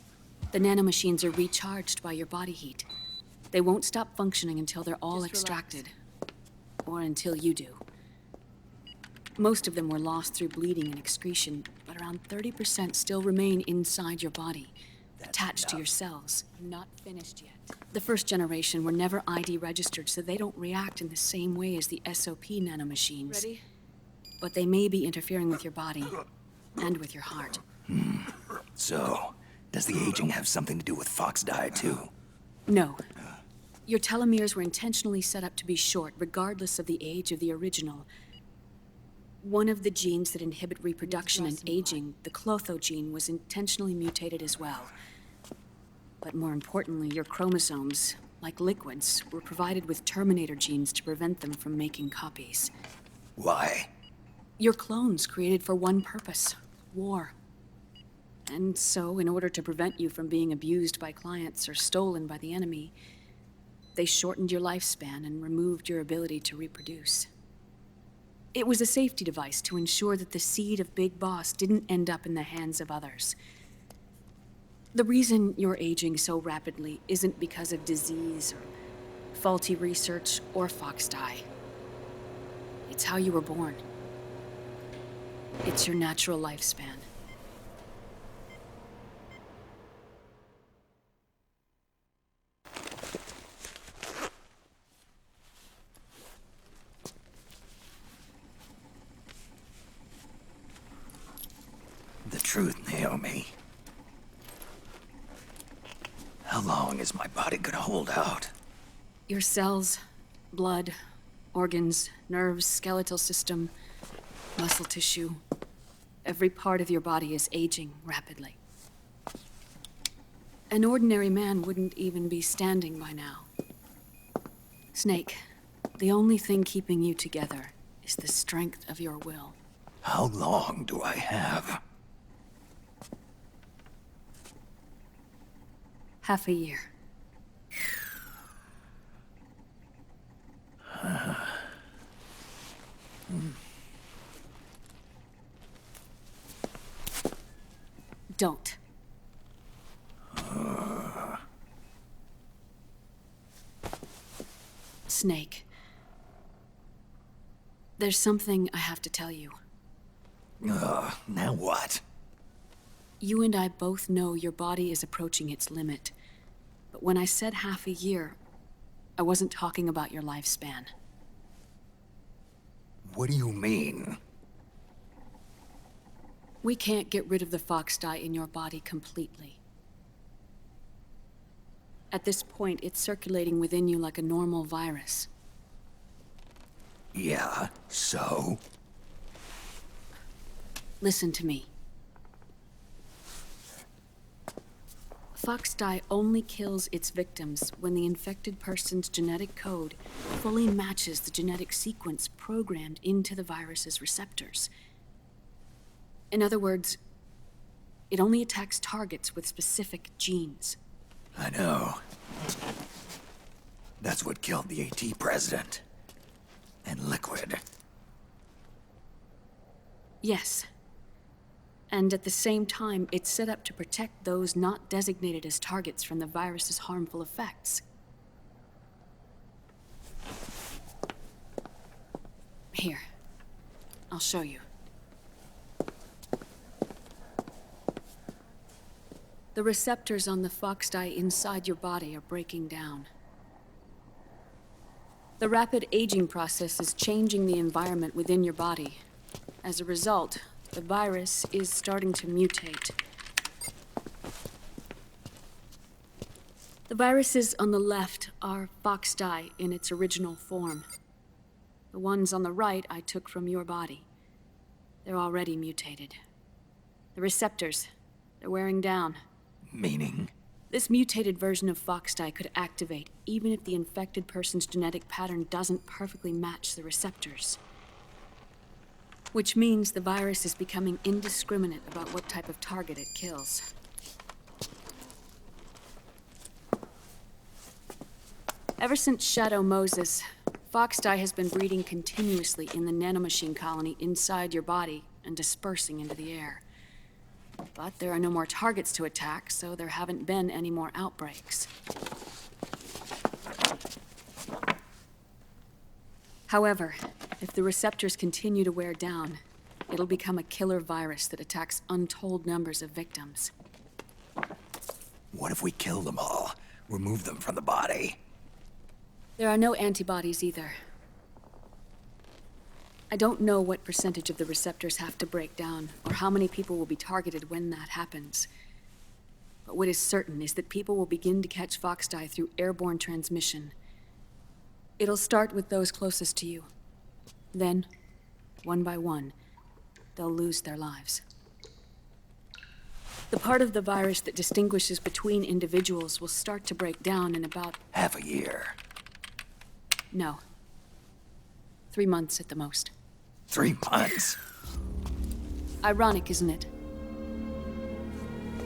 The nanomachines are recharged by your body heat. They won't stop functioning until they're all extracted. Or until you do. Most of them were lost through bleeding and excretion, but around 30% still remain inside your body, attached to your cells, not finished yet. The first generation were never ID registered, so they don't react in the same way as the SOP nanomachines. Ready? But they may be interfering with your body, and with your heart. So, does the aging have something to do with Fox diet too? No. Your telomeres were intentionally set up to be short, regardless of the age of the original. One of the genes that inhibit reproduction and aging, the Clotho gene, was intentionally mutated as well. But more importantly, your chromosomes, like liquids, were provided with terminator genes to prevent them from making copies. Why? Your clones created for one purpose: war. And so, in order to prevent you from being abused by clients or stolen by the enemy, they shortened your lifespan and removed your ability to reproduce. It was a safety device to ensure that the seed of Big Boss didn't end up in the hands of others. The reason you're aging so rapidly isn't because of disease or faulty research or Fox die. It's how you were born. It's your natural lifespan. The truth, Naomi. How long is my body gonna hold out? Your cells, blood, organs, nerves, skeletal system, muscle tissue. Every part of your body is aging rapidly. An ordinary man wouldn't even be standing by now. Snake, the only thing keeping you together is the strength of your will. How long do I have? Half a year. Don't. Snake. There's something I have to tell you. Now what? You and I both know your body is approaching its limit. But when I said half a year, I wasn't talking about your lifespan. What do you mean? We can't get rid of the fox dye in your body completely. At this point, it's circulating within you like a normal virus. Yeah, so? Listen to me. Fox dye only kills its victims when the infected person's genetic code fully matches the genetic sequence programmed into the virus's receptors. In other words, it only attacks targets with specific genes. I know. That's what killed the AT president. And Liquid. Yes. And at the same time, it's set up to protect those not designated as targets from the virus's harmful effects. Here. I'll show you. The receptors on the fox dye inside your body are breaking down. The rapid aging process is changing the environment within your body. As a result, the virus is starting to mutate. The viruses on the left are fox dye in its original form. The ones on the right I took from your body. They're already mutated. The receptors, they're wearing down. Meaning? This mutated version of fox dye could activate even if the infected person's genetic pattern doesn't perfectly match the receptors. Which means the virus is becoming indiscriminate about what type of target it kills. Ever since Shadow Moses, fox dye has been breeding continuously in the nanomachine colony inside your body and dispersing into the air. But there are no more targets to attack, so there haven't been any more outbreaks. However, if the receptors continue to wear down, it'll become a killer virus that attacks untold numbers of victims. What if we kill them all? Remove them from the body? There are no antibodies either. I don't know what percentage of the receptors have to break down, or how many people will be targeted when that happens. But what is certain is that people will begin to catch fox dye through airborne transmission. It'll start with those closest to you. Then, one by one, they'll lose their lives. The part of the virus that distinguishes between individuals will start to break down in about... half a year. No. 3 months at the most. 3 months? Ironic, isn't it?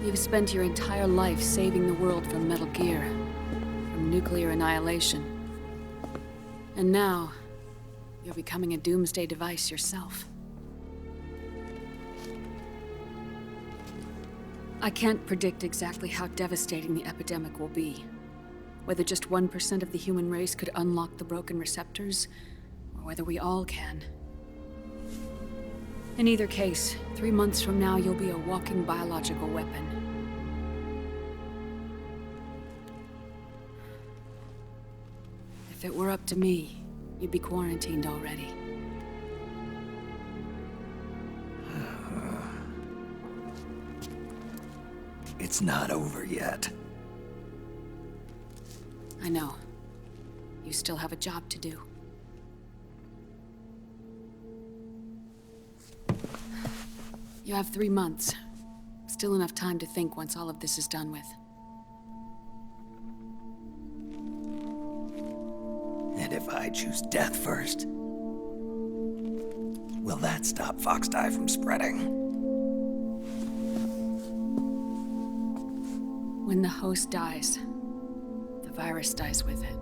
You've spent your entire life saving the world from Metal Gear, from nuclear annihilation. And now, you're becoming a doomsday device yourself. I can't predict exactly how devastating the epidemic will be. Whether just 1% of the human race could unlock the broken receptors, or whether we all can. In either case, 3 months from now, you'll be a walking biological weapon. If it were up to me, you'd be quarantined already. It's not over yet. I know. You still have a job to do. You have 3 months. Still enough time to think once all of this is done with. if I choose death first? Will that stop fox dye from spreading? When the host dies, the virus dies with it.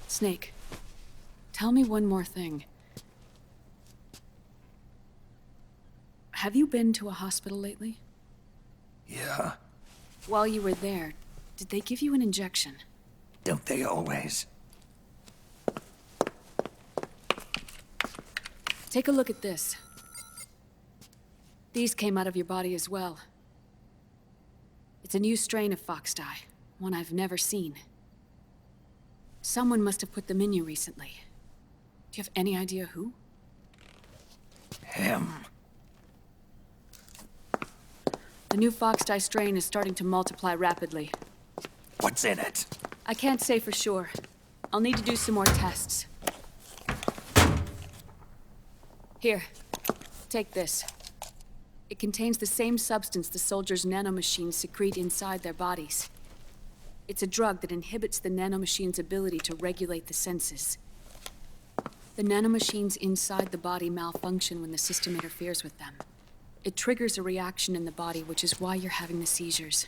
Snake, tell me one more thing. Have you been to a hospital lately? Yeah. While you were there, did they give you an injection? Don't they always? Take a look at this. These came out of your body as well. It's a new strain of fox dye, one I've never seen. Someone must have put them in you recently. Do you have any idea who? Him. The new fox dye strain is starting to multiply rapidly. What's in it? I can't say for sure. I'll need to do some more tests. Here, take this. It contains the same substance the soldiers' nanomachines secrete inside their bodies. It's a drug that inhibits the nanomachine's ability to regulate the senses. The nanomachines inside the body malfunction when the system interferes with them. It triggers a reaction in the body, which is why you're having the seizures.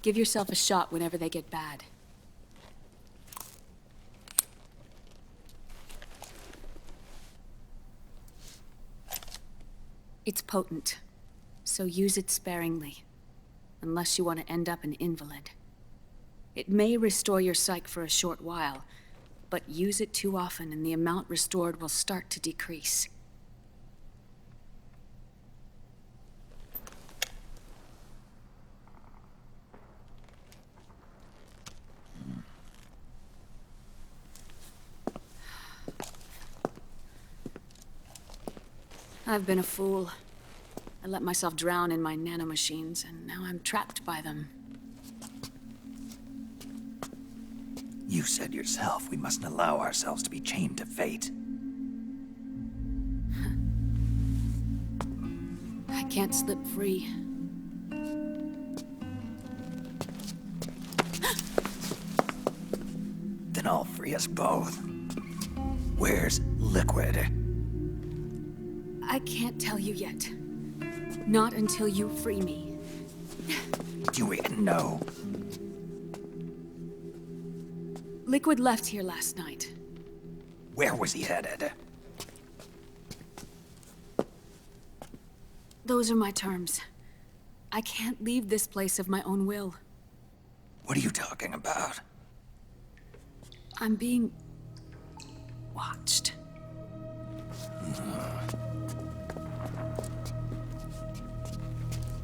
Give yourself a shot whenever they get bad. It's potent, so use it sparingly, unless you want to end up an invalid. It may restore your psyche for a short while, but use it too often and the amount restored will start to decrease. I've been a fool. I let myself drown in my nanomachines, and now I'm trapped by them. You said yourself we mustn't allow ourselves to be chained to fate. I can't slip free. Then I'll free us both. Where's Liquid? I can't tell you yet. Not until you free me. Do we know? Liquid left here last night. Where was he headed? Those are my terms. I can't leave this place of my own will. What are you talking about? I'm being watched.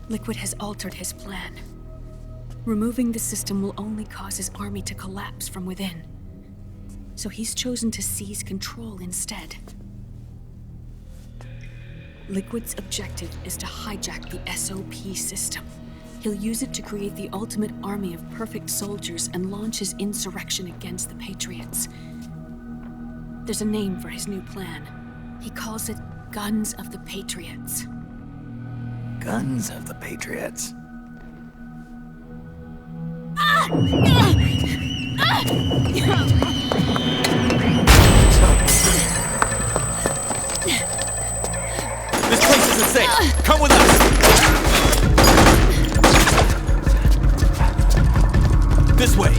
Liquid has altered his plan. Removing the system will only cause his army to collapse from within. So he's chosen to seize control instead. Liquid's objective is to hijack the SOP system. He'll use it to create the ultimate army of perfect soldiers and launch his insurrection against the Patriots. There's a name for his new plan. He calls it Guns of the Patriots. Guns of the Patriots? This place isn't safe! Come with us! This way!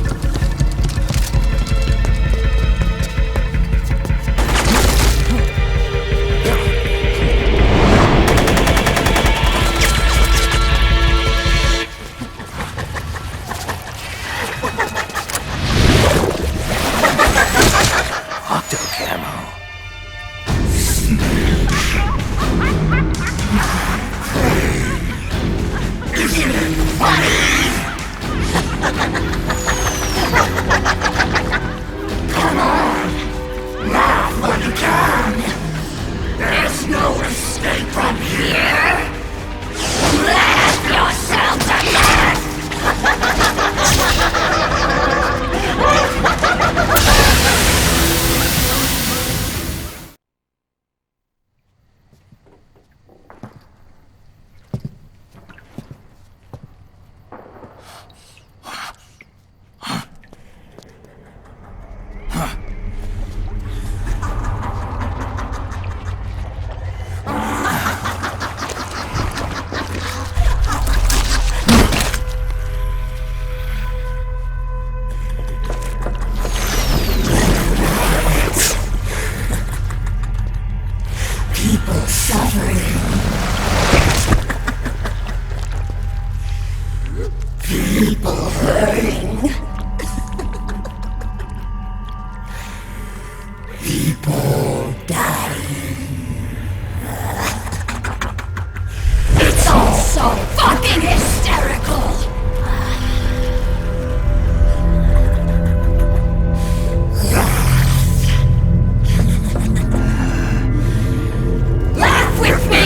suffering. People hurting. People dying. It's all so fucking hysterical! Laugh with me!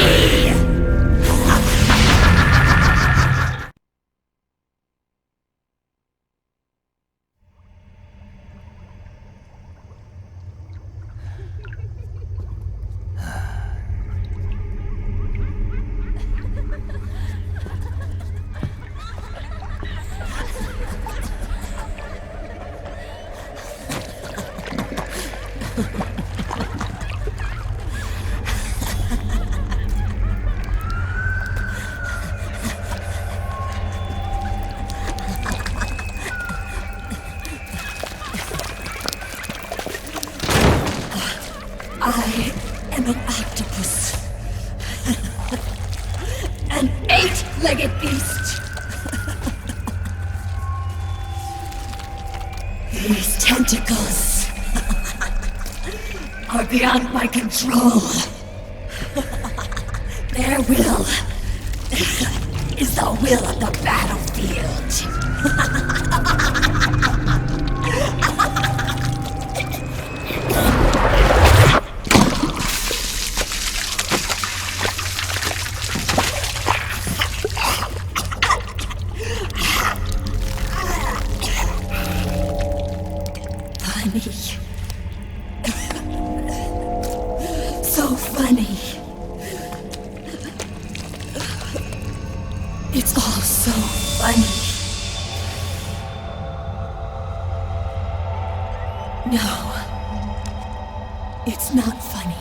I am an octopus. An 8-legged beast. These tentacles are beyond my control. Their will is the will of the battlefield. So funny. It's all so funny. No, it's not funny.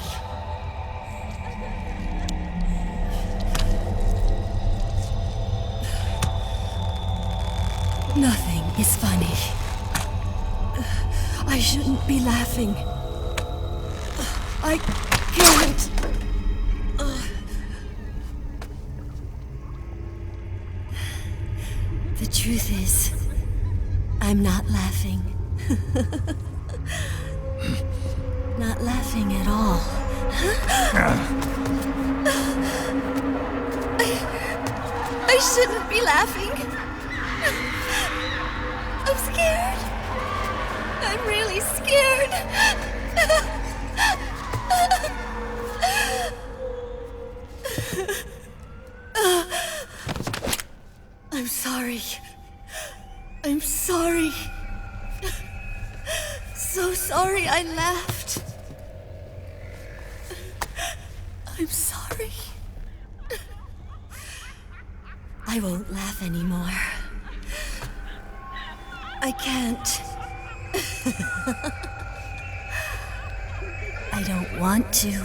Nothing is funny. I shouldn't be laughing. I can't. The truth is, I'm not laughing. Not laughing at all. I shouldn't be laughing. I'm scared. I'm really scared. I'm sorry. I'm sorry. So sorry I laughed. I'm sorry. I won't laugh anymore. I can't. I don't want to.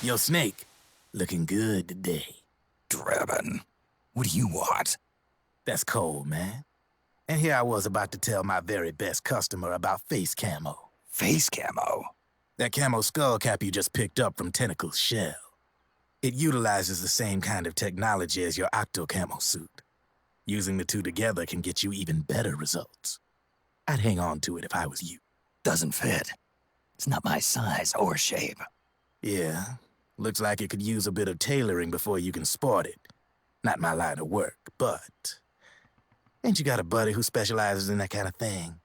Yo, Snake, looking good today. Drebin, what do you want? That's cold, man. And here I was about to tell my very best customer about face camo. Face camo? That camo skull cap you just picked up from Tentacle's shell. It utilizes the same kind of technology as your octo camo suit. Using the two together can get you even better results. I'd hang on to it if I was you. Doesn't fit. It's not my size or shape. Yeah, looks like it could use a bit of tailoring before you can sport it. Not my line of work, but... Ain't you got a buddy who specializes in that kind of thing?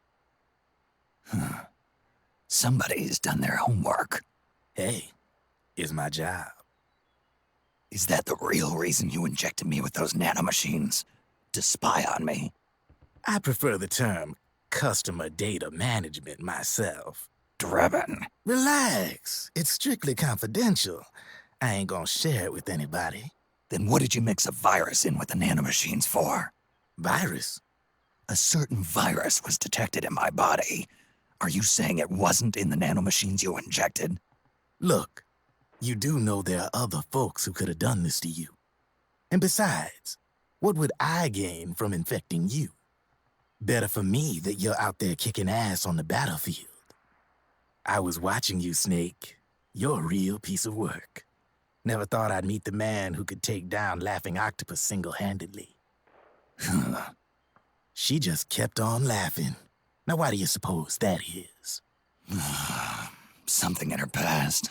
Somebody's done their homework. Hey, it's my job. Is that the real reason you injected me with those nanomachines? To spy on me? I prefer the term customer data management myself. Drebin. Relax. It's strictly confidential. I ain't gonna share it with anybody. Then what did you mix a virus in with the nanomachines for? Virus? A certain virus was detected in my body. Are you saying it wasn't in the nanomachines you injected? Look, you do know there are other folks who could have done this to you. And besides, what would I gain from infecting you? Better for me that you're out there kicking ass on the battlefield. I was watching you, Snake. You're a real piece of work. Never thought I'd meet the man who could take down Laughing Octopus single-handedly. She just kept on laughing. Now why do you suppose that is? Something in her past.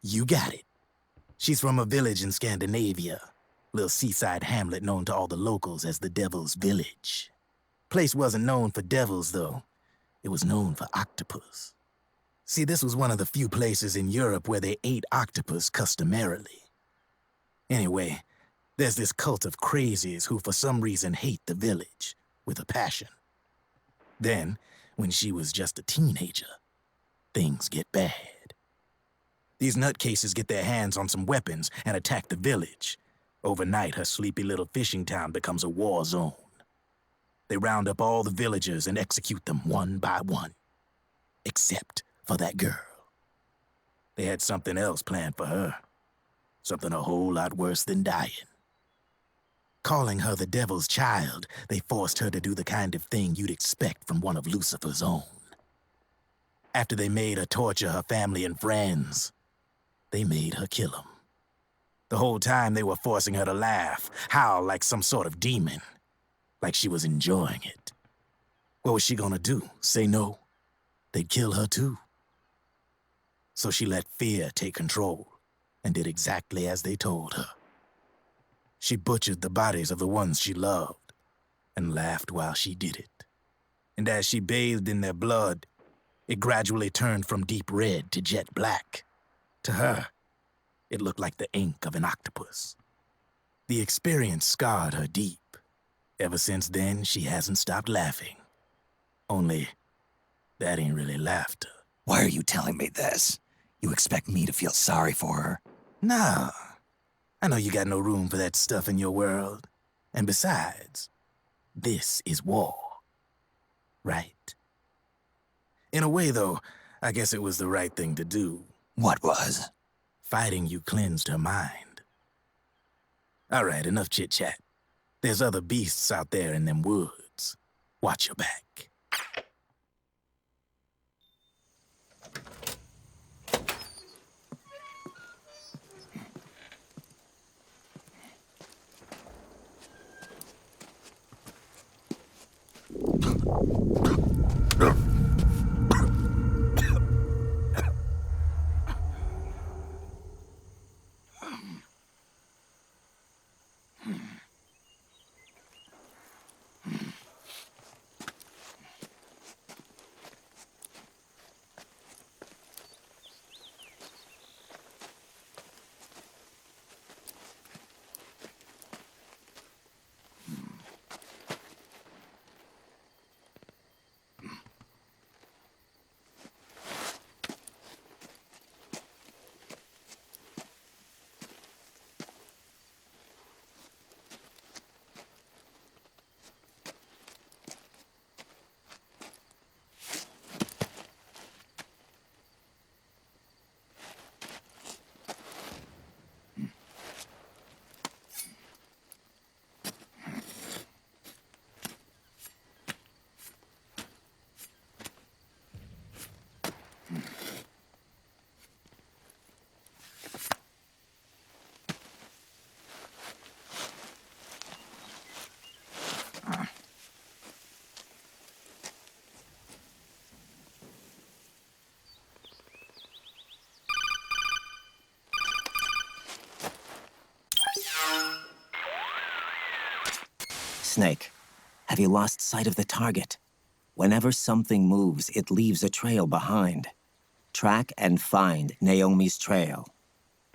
You got it. She's from a village in Scandinavia. Little seaside hamlet known to all the locals as the Devil's Village. Place wasn't known for devils, though. It was known for octopus. See, this was one of the few places in Europe where they ate octopus customarily. Anyway, there's this cult of crazies who for some reason hate the village with a passion. Then, when she was just a teenager, things get bad. These nutcases get their hands on some weapons and attack the village. Overnight, her sleepy little fishing town becomes a war zone. They round up all the villagers and execute them one by one. Except for that girl. They had something else planned for her. Something a whole lot worse than dying. Calling her the devil's child, they forced her to do the kind of thing you'd expect from one of Lucifer's own. After they made her torture her family and friends, they made her kill them. The whole time they were forcing her to laugh, howl like some sort of demon. Like she was enjoying it. What was she gonna do? Say no? They'd kill her too. So she let fear take control and did exactly as they told her. She butchered the bodies of the ones she loved and laughed while she did it. And as she bathed in their blood, it gradually turned from deep red to jet black. To her, it looked like the ink of an octopus. The experience scarred her deep. Ever since then, she hasn't stopped laughing. Only, that ain't really laughter. Why are you telling me this? You expect me to feel sorry for her? Nah. I know you got no room for that stuff in your world. And besides, this is war. Right? In a way, though, I guess it was the right thing to do. What was? Fighting you cleansed her mind. All right, enough chit-chat. There's other beasts out there in them woods. Watch your back. Snake, have you lost sight of the target? Whenever something moves, it leaves a trail behind. Track and find Naomi's trail.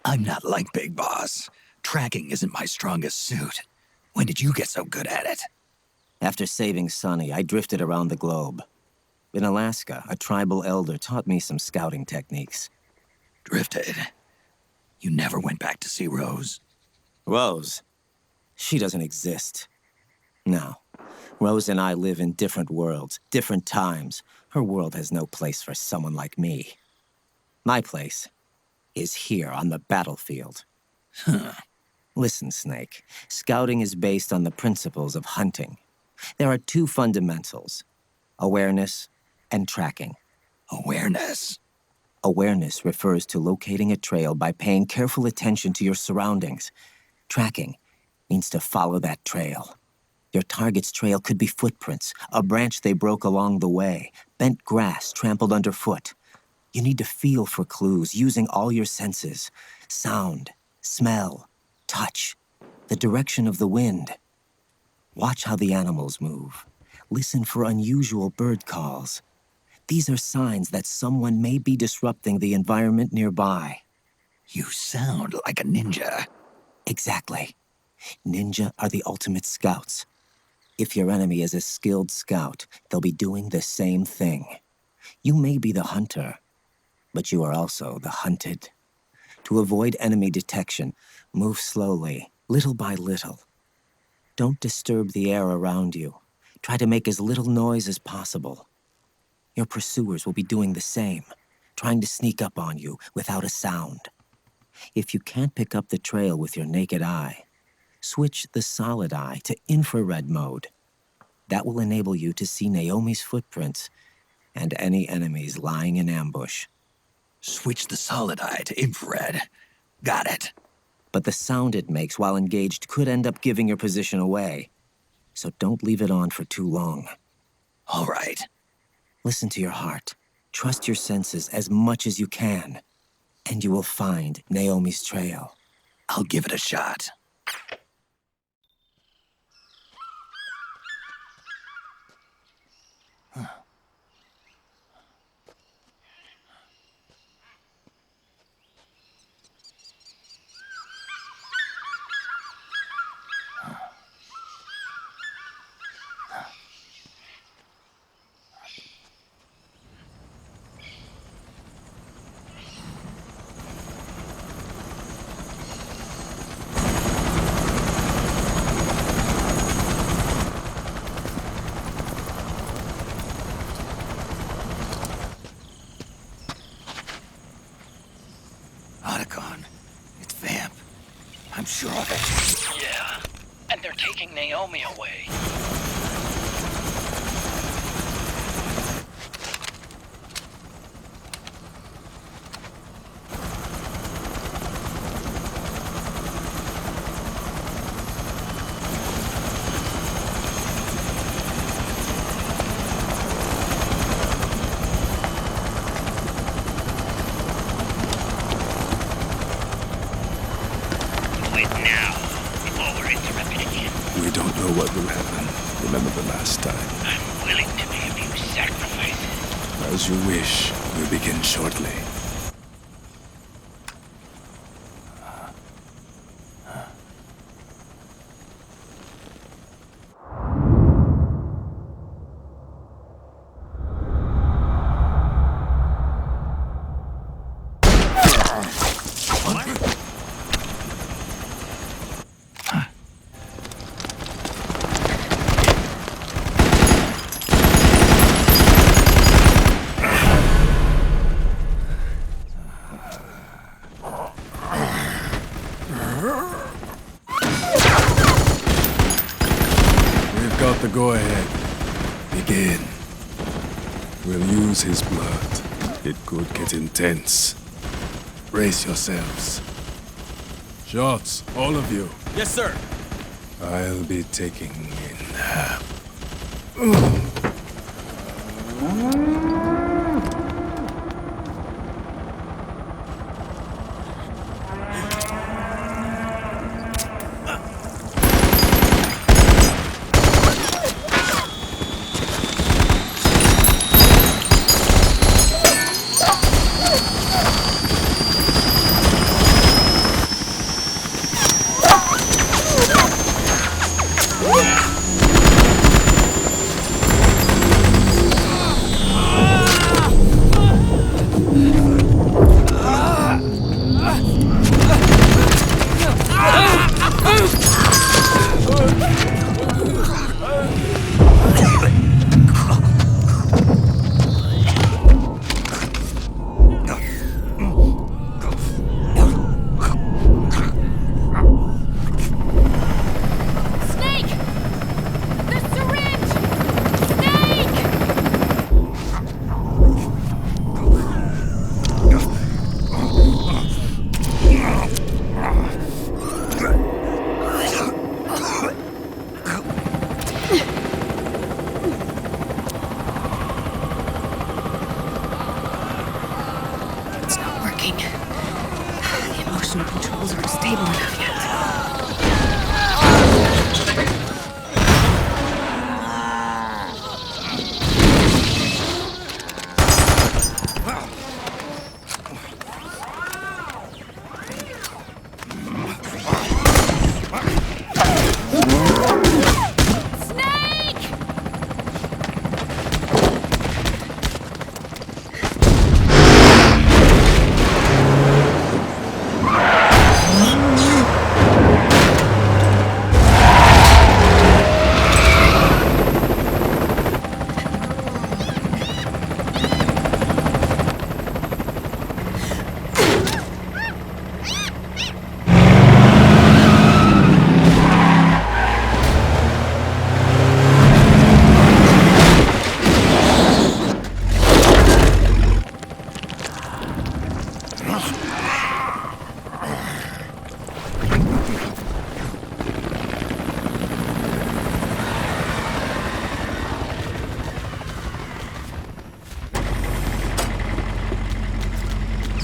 I'm not like Big Boss. Tracking isn't my strongest suit. When did you get so good at it? After saving Sonny, I drifted around the globe. In Alaska, a tribal elder taught me some scouting techniques. Drifted? You never went back to see Rose? Rose? She doesn't exist. No. Rose and I live in different worlds, different times. Her world has no place for someone like me. My place is here on the battlefield. Huh. Listen, Snake. Scouting is based on the principles of hunting. There are two fundamentals: awareness and tracking. Awareness? Awareness refers to locating a trail by paying careful attention to your surroundings. Tracking means to follow that trail. Your target's trail could be footprints, a branch they broke along the way, bent grass trampled underfoot. You need to feel for clues using all your senses: sound, smell, touch, the direction of the wind. Watch how the animals move. Listen for unusual bird calls. These are signs that someone may be disrupting the environment nearby. You sound like a ninja. Exactly. Ninja are the ultimate scouts. If your enemy is a skilled scout, they'll be doing the same thing. You may be the hunter, but you are also the hunted. To avoid enemy detection, move slowly, little by little. Don't disturb the air around you. Try to make as little noise as possible. Your pursuers will be doing the same, trying to sneak up on you without a sound. If you can't pick up the trail with your naked eye, switch the solid eye to infrared mode. That will enable you to see Naomi's footprints and any enemies lying in ambush. Switch the solid eye to infrared. Got it. But the sound it makes while engaged could end up giving your position away. So don't leave it on for too long. All right. Listen to your heart. Trust your senses as much as you can. And you will find Naomi's trail. I'll give it a shot. Sure of it. Yeah, and they're taking Naomi away. What will happen? Remember the last time. I'm willing to be a few sacrifices. As you wish. We'll begin shortly. The go-ahead. Begin. We'll use his blood. It could get intense. Brace yourselves. Shots, all of you. Yes, sir. I'll be taking in.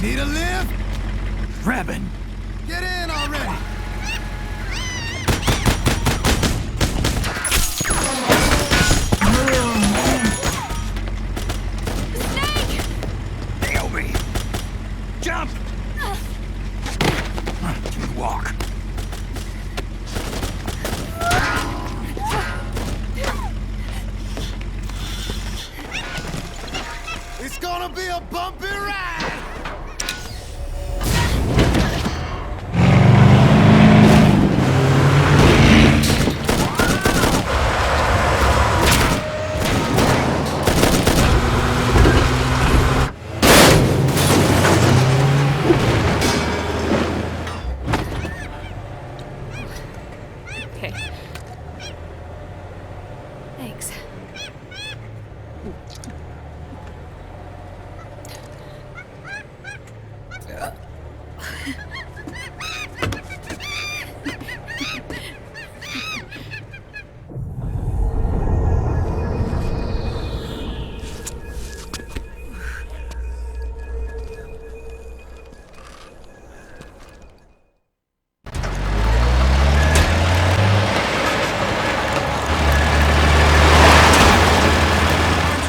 Need a lift? Revan! Get in already! Naomi! Jump! Walk. It's gonna be a bumpy ride! Okay. Thanks.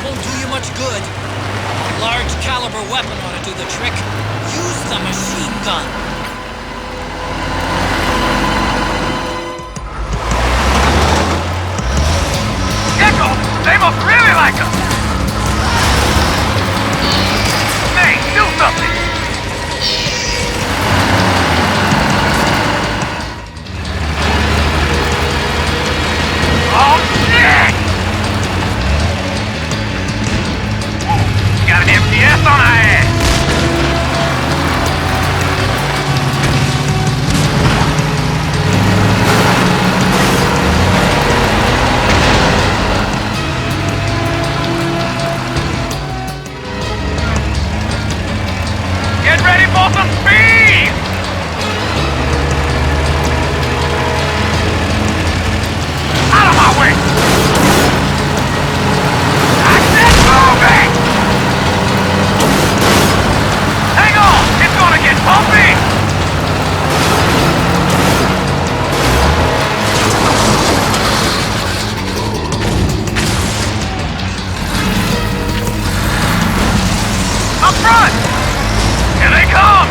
Won't do you much good. A large caliber weapon ought to do the trick. Use the machine gun. Gecko! They must really like us! Hey, do something! Oh, shit! Got an MTS on our ass! Get ready for some speed! Out of my way! I said moving! Hang on! It's gonna get bumpy! Up front! Here they come!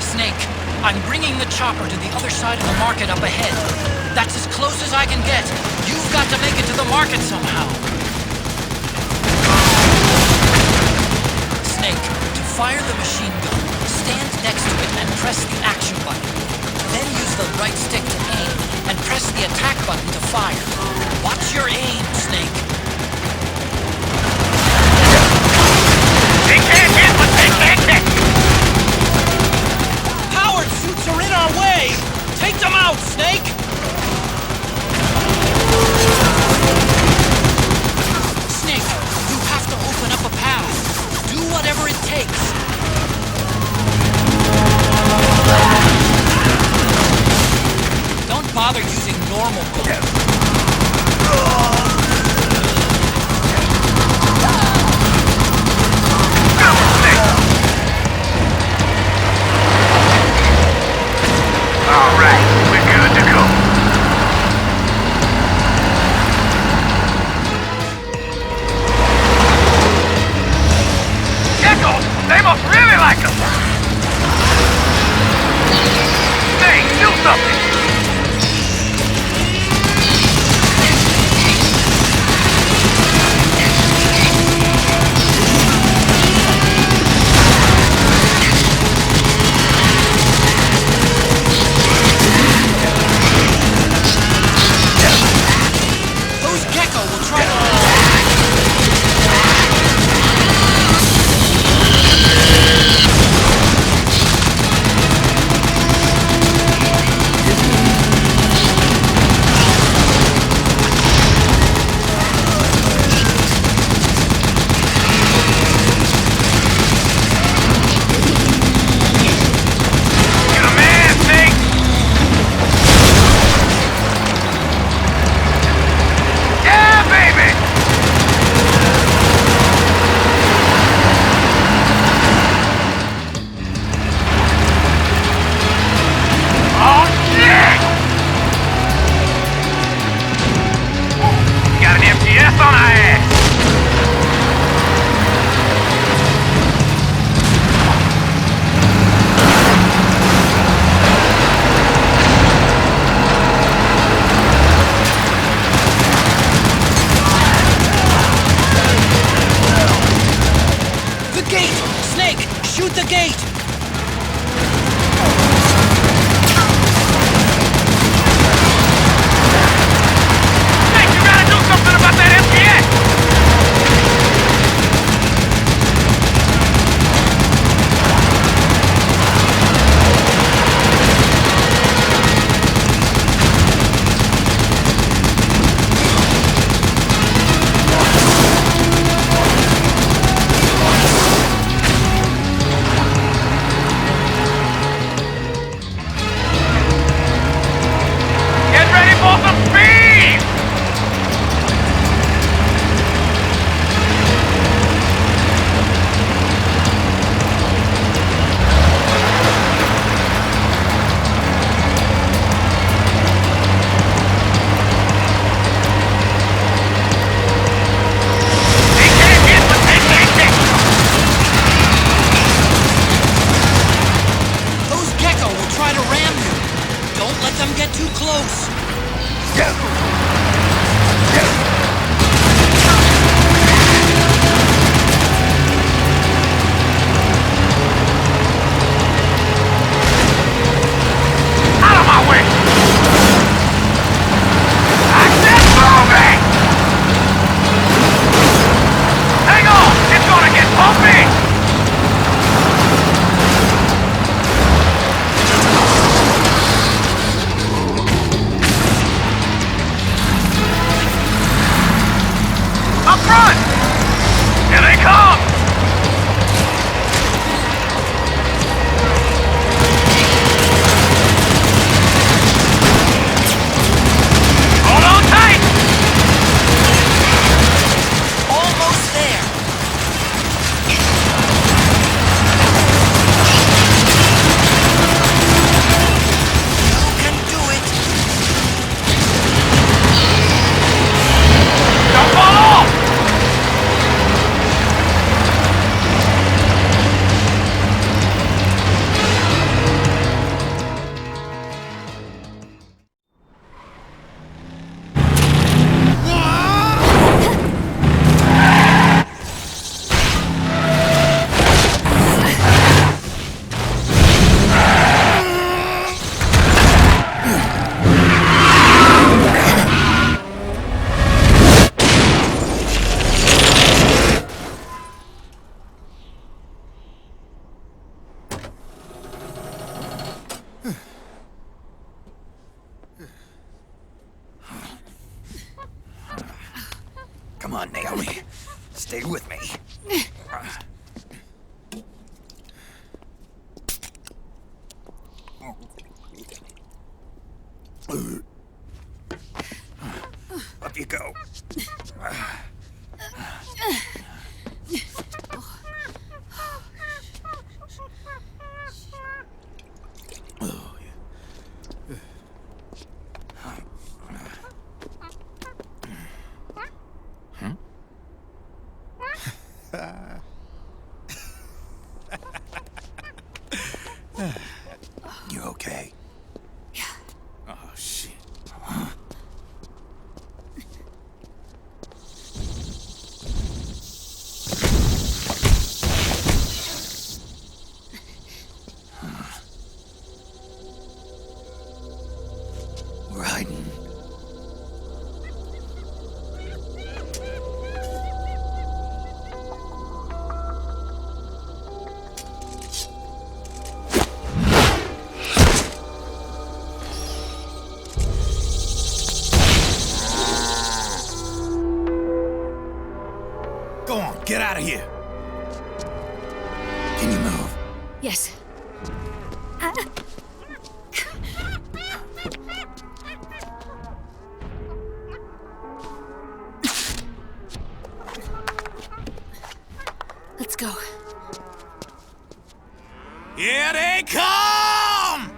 Snake, I'm bringing the chopper to the other side of the market up ahead. That's as close as I can get. You've got to make it to the market somehow. Snake, to fire the machine gun, stand next to it and press the action button. Then use the right stick to aim and press the attack button to fire. Watch your aim, Snake. They can't hit, but they can't hit! Powered suits are in our way! Take them out, Snake! Snake, you have to open up a path. Do whatever it takes. Don't bother using normal bullets. All right, we're good to go. Gecko, they must really like us. Hey, do something. front! Here they come! Hold on tight! Almost there. You can do it. Don't fall off! Come on, Naomi. Stay with me. Up you go. You okay? Oh, shit. Raiden. Go on, get out of here. Can you move? Yes. Let's go. Here they come!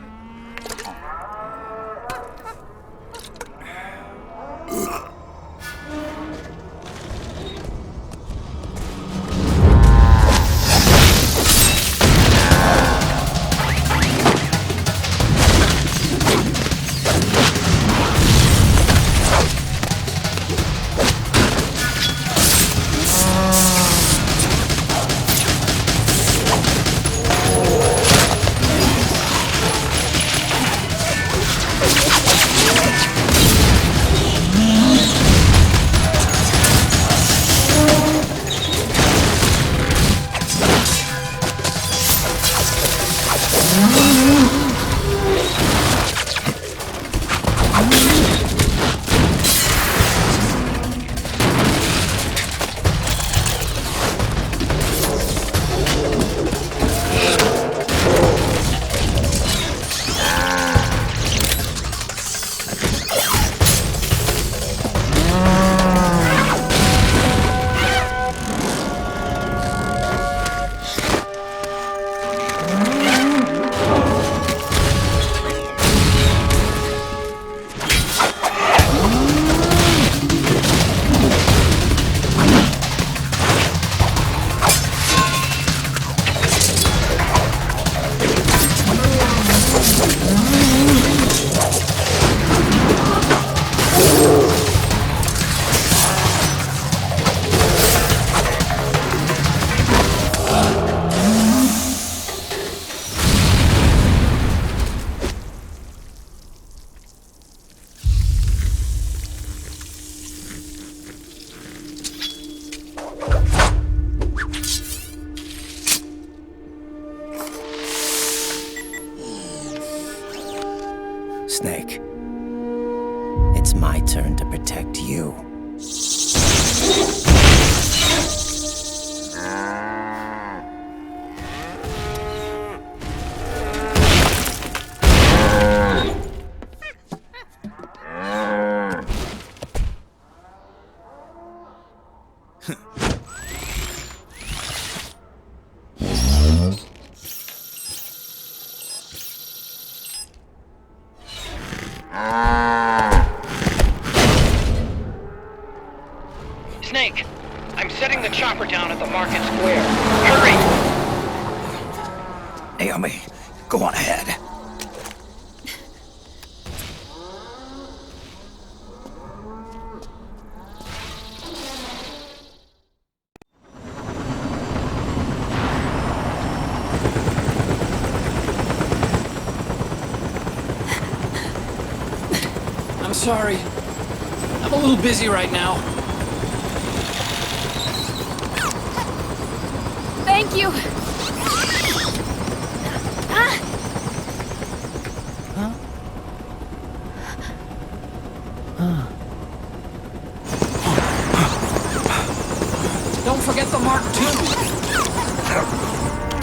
Snake. It's my turn to protect you. Snake, I'm setting the chopper down at the market square. Hurry! Naomi, go on ahead. I'm sorry. I'm a little busy right now. Thank you. Don't forget the Mark II.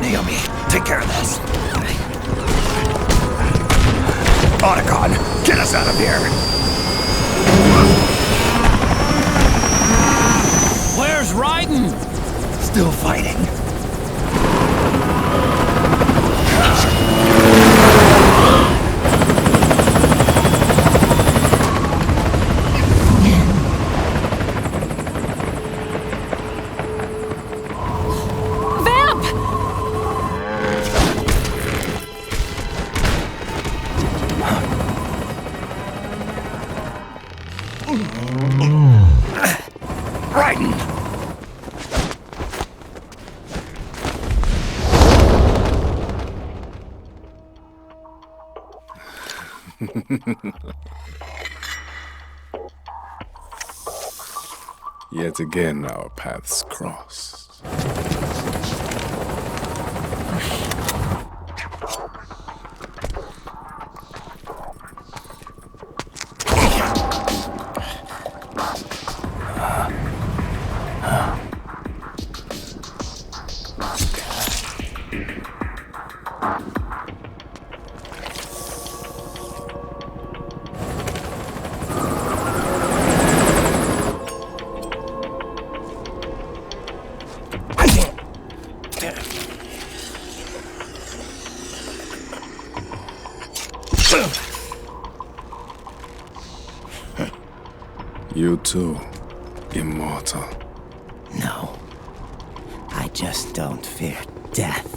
Naomi, take care of this. Otacon, get us out of here. Where's Raiden? Still fighting. Raiden! Yet again, our paths cross. You too, immortal. No. I just don't fear death.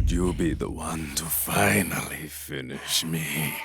Would you be the one to finally finish me?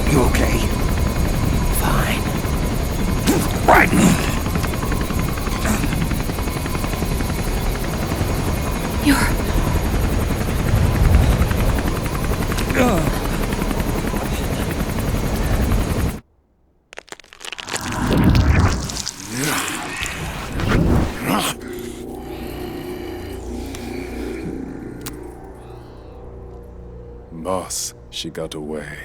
You okay? Fine. Raiden! Boss, she got away.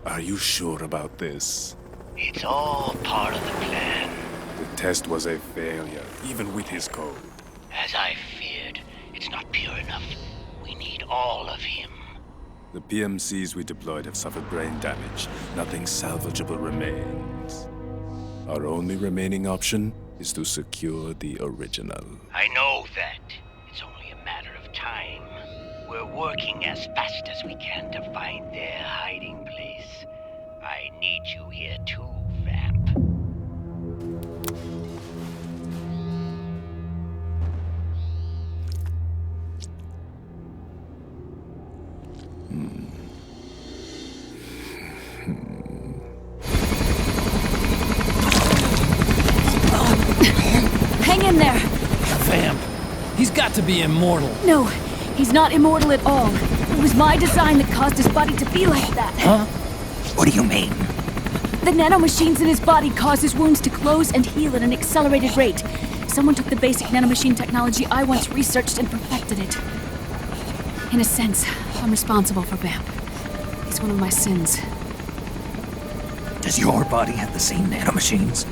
Are you sure about this? It's all part of the plan. The test was a failure, even with his code. As I feared, it's not pure enough. We need all of him. The PMCs we deployed have suffered brain damage. Nothing salvageable remains. Our only remaining option is to secure the original. I know that. It's only a matter of time. We're working as fast as we can to find their hiding place. I need you here too, Vamp. Hang in there! Vamp! He's got to be immortal! No, he's not immortal at all. It was my design that caused his body to be like that. Huh? What do you mean? The nanomachines in his body cause his wounds to close and heal at an accelerated rate. Someone took the basic nanomachine technology I once researched and perfected it. In a sense, I'm responsible for Vamp. It's one of my sins. Does your body have the same nanomachines?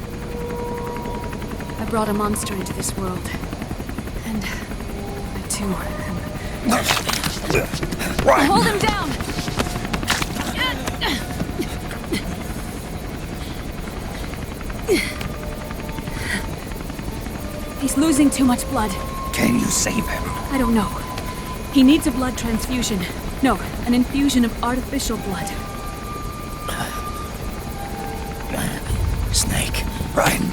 I brought a monster into this world. And I too am... Right. Hold him down! He's losing too much blood. Can you save him? I don't know. He needs a blood transfusion. No, an infusion of artificial blood. Snake. Raiden.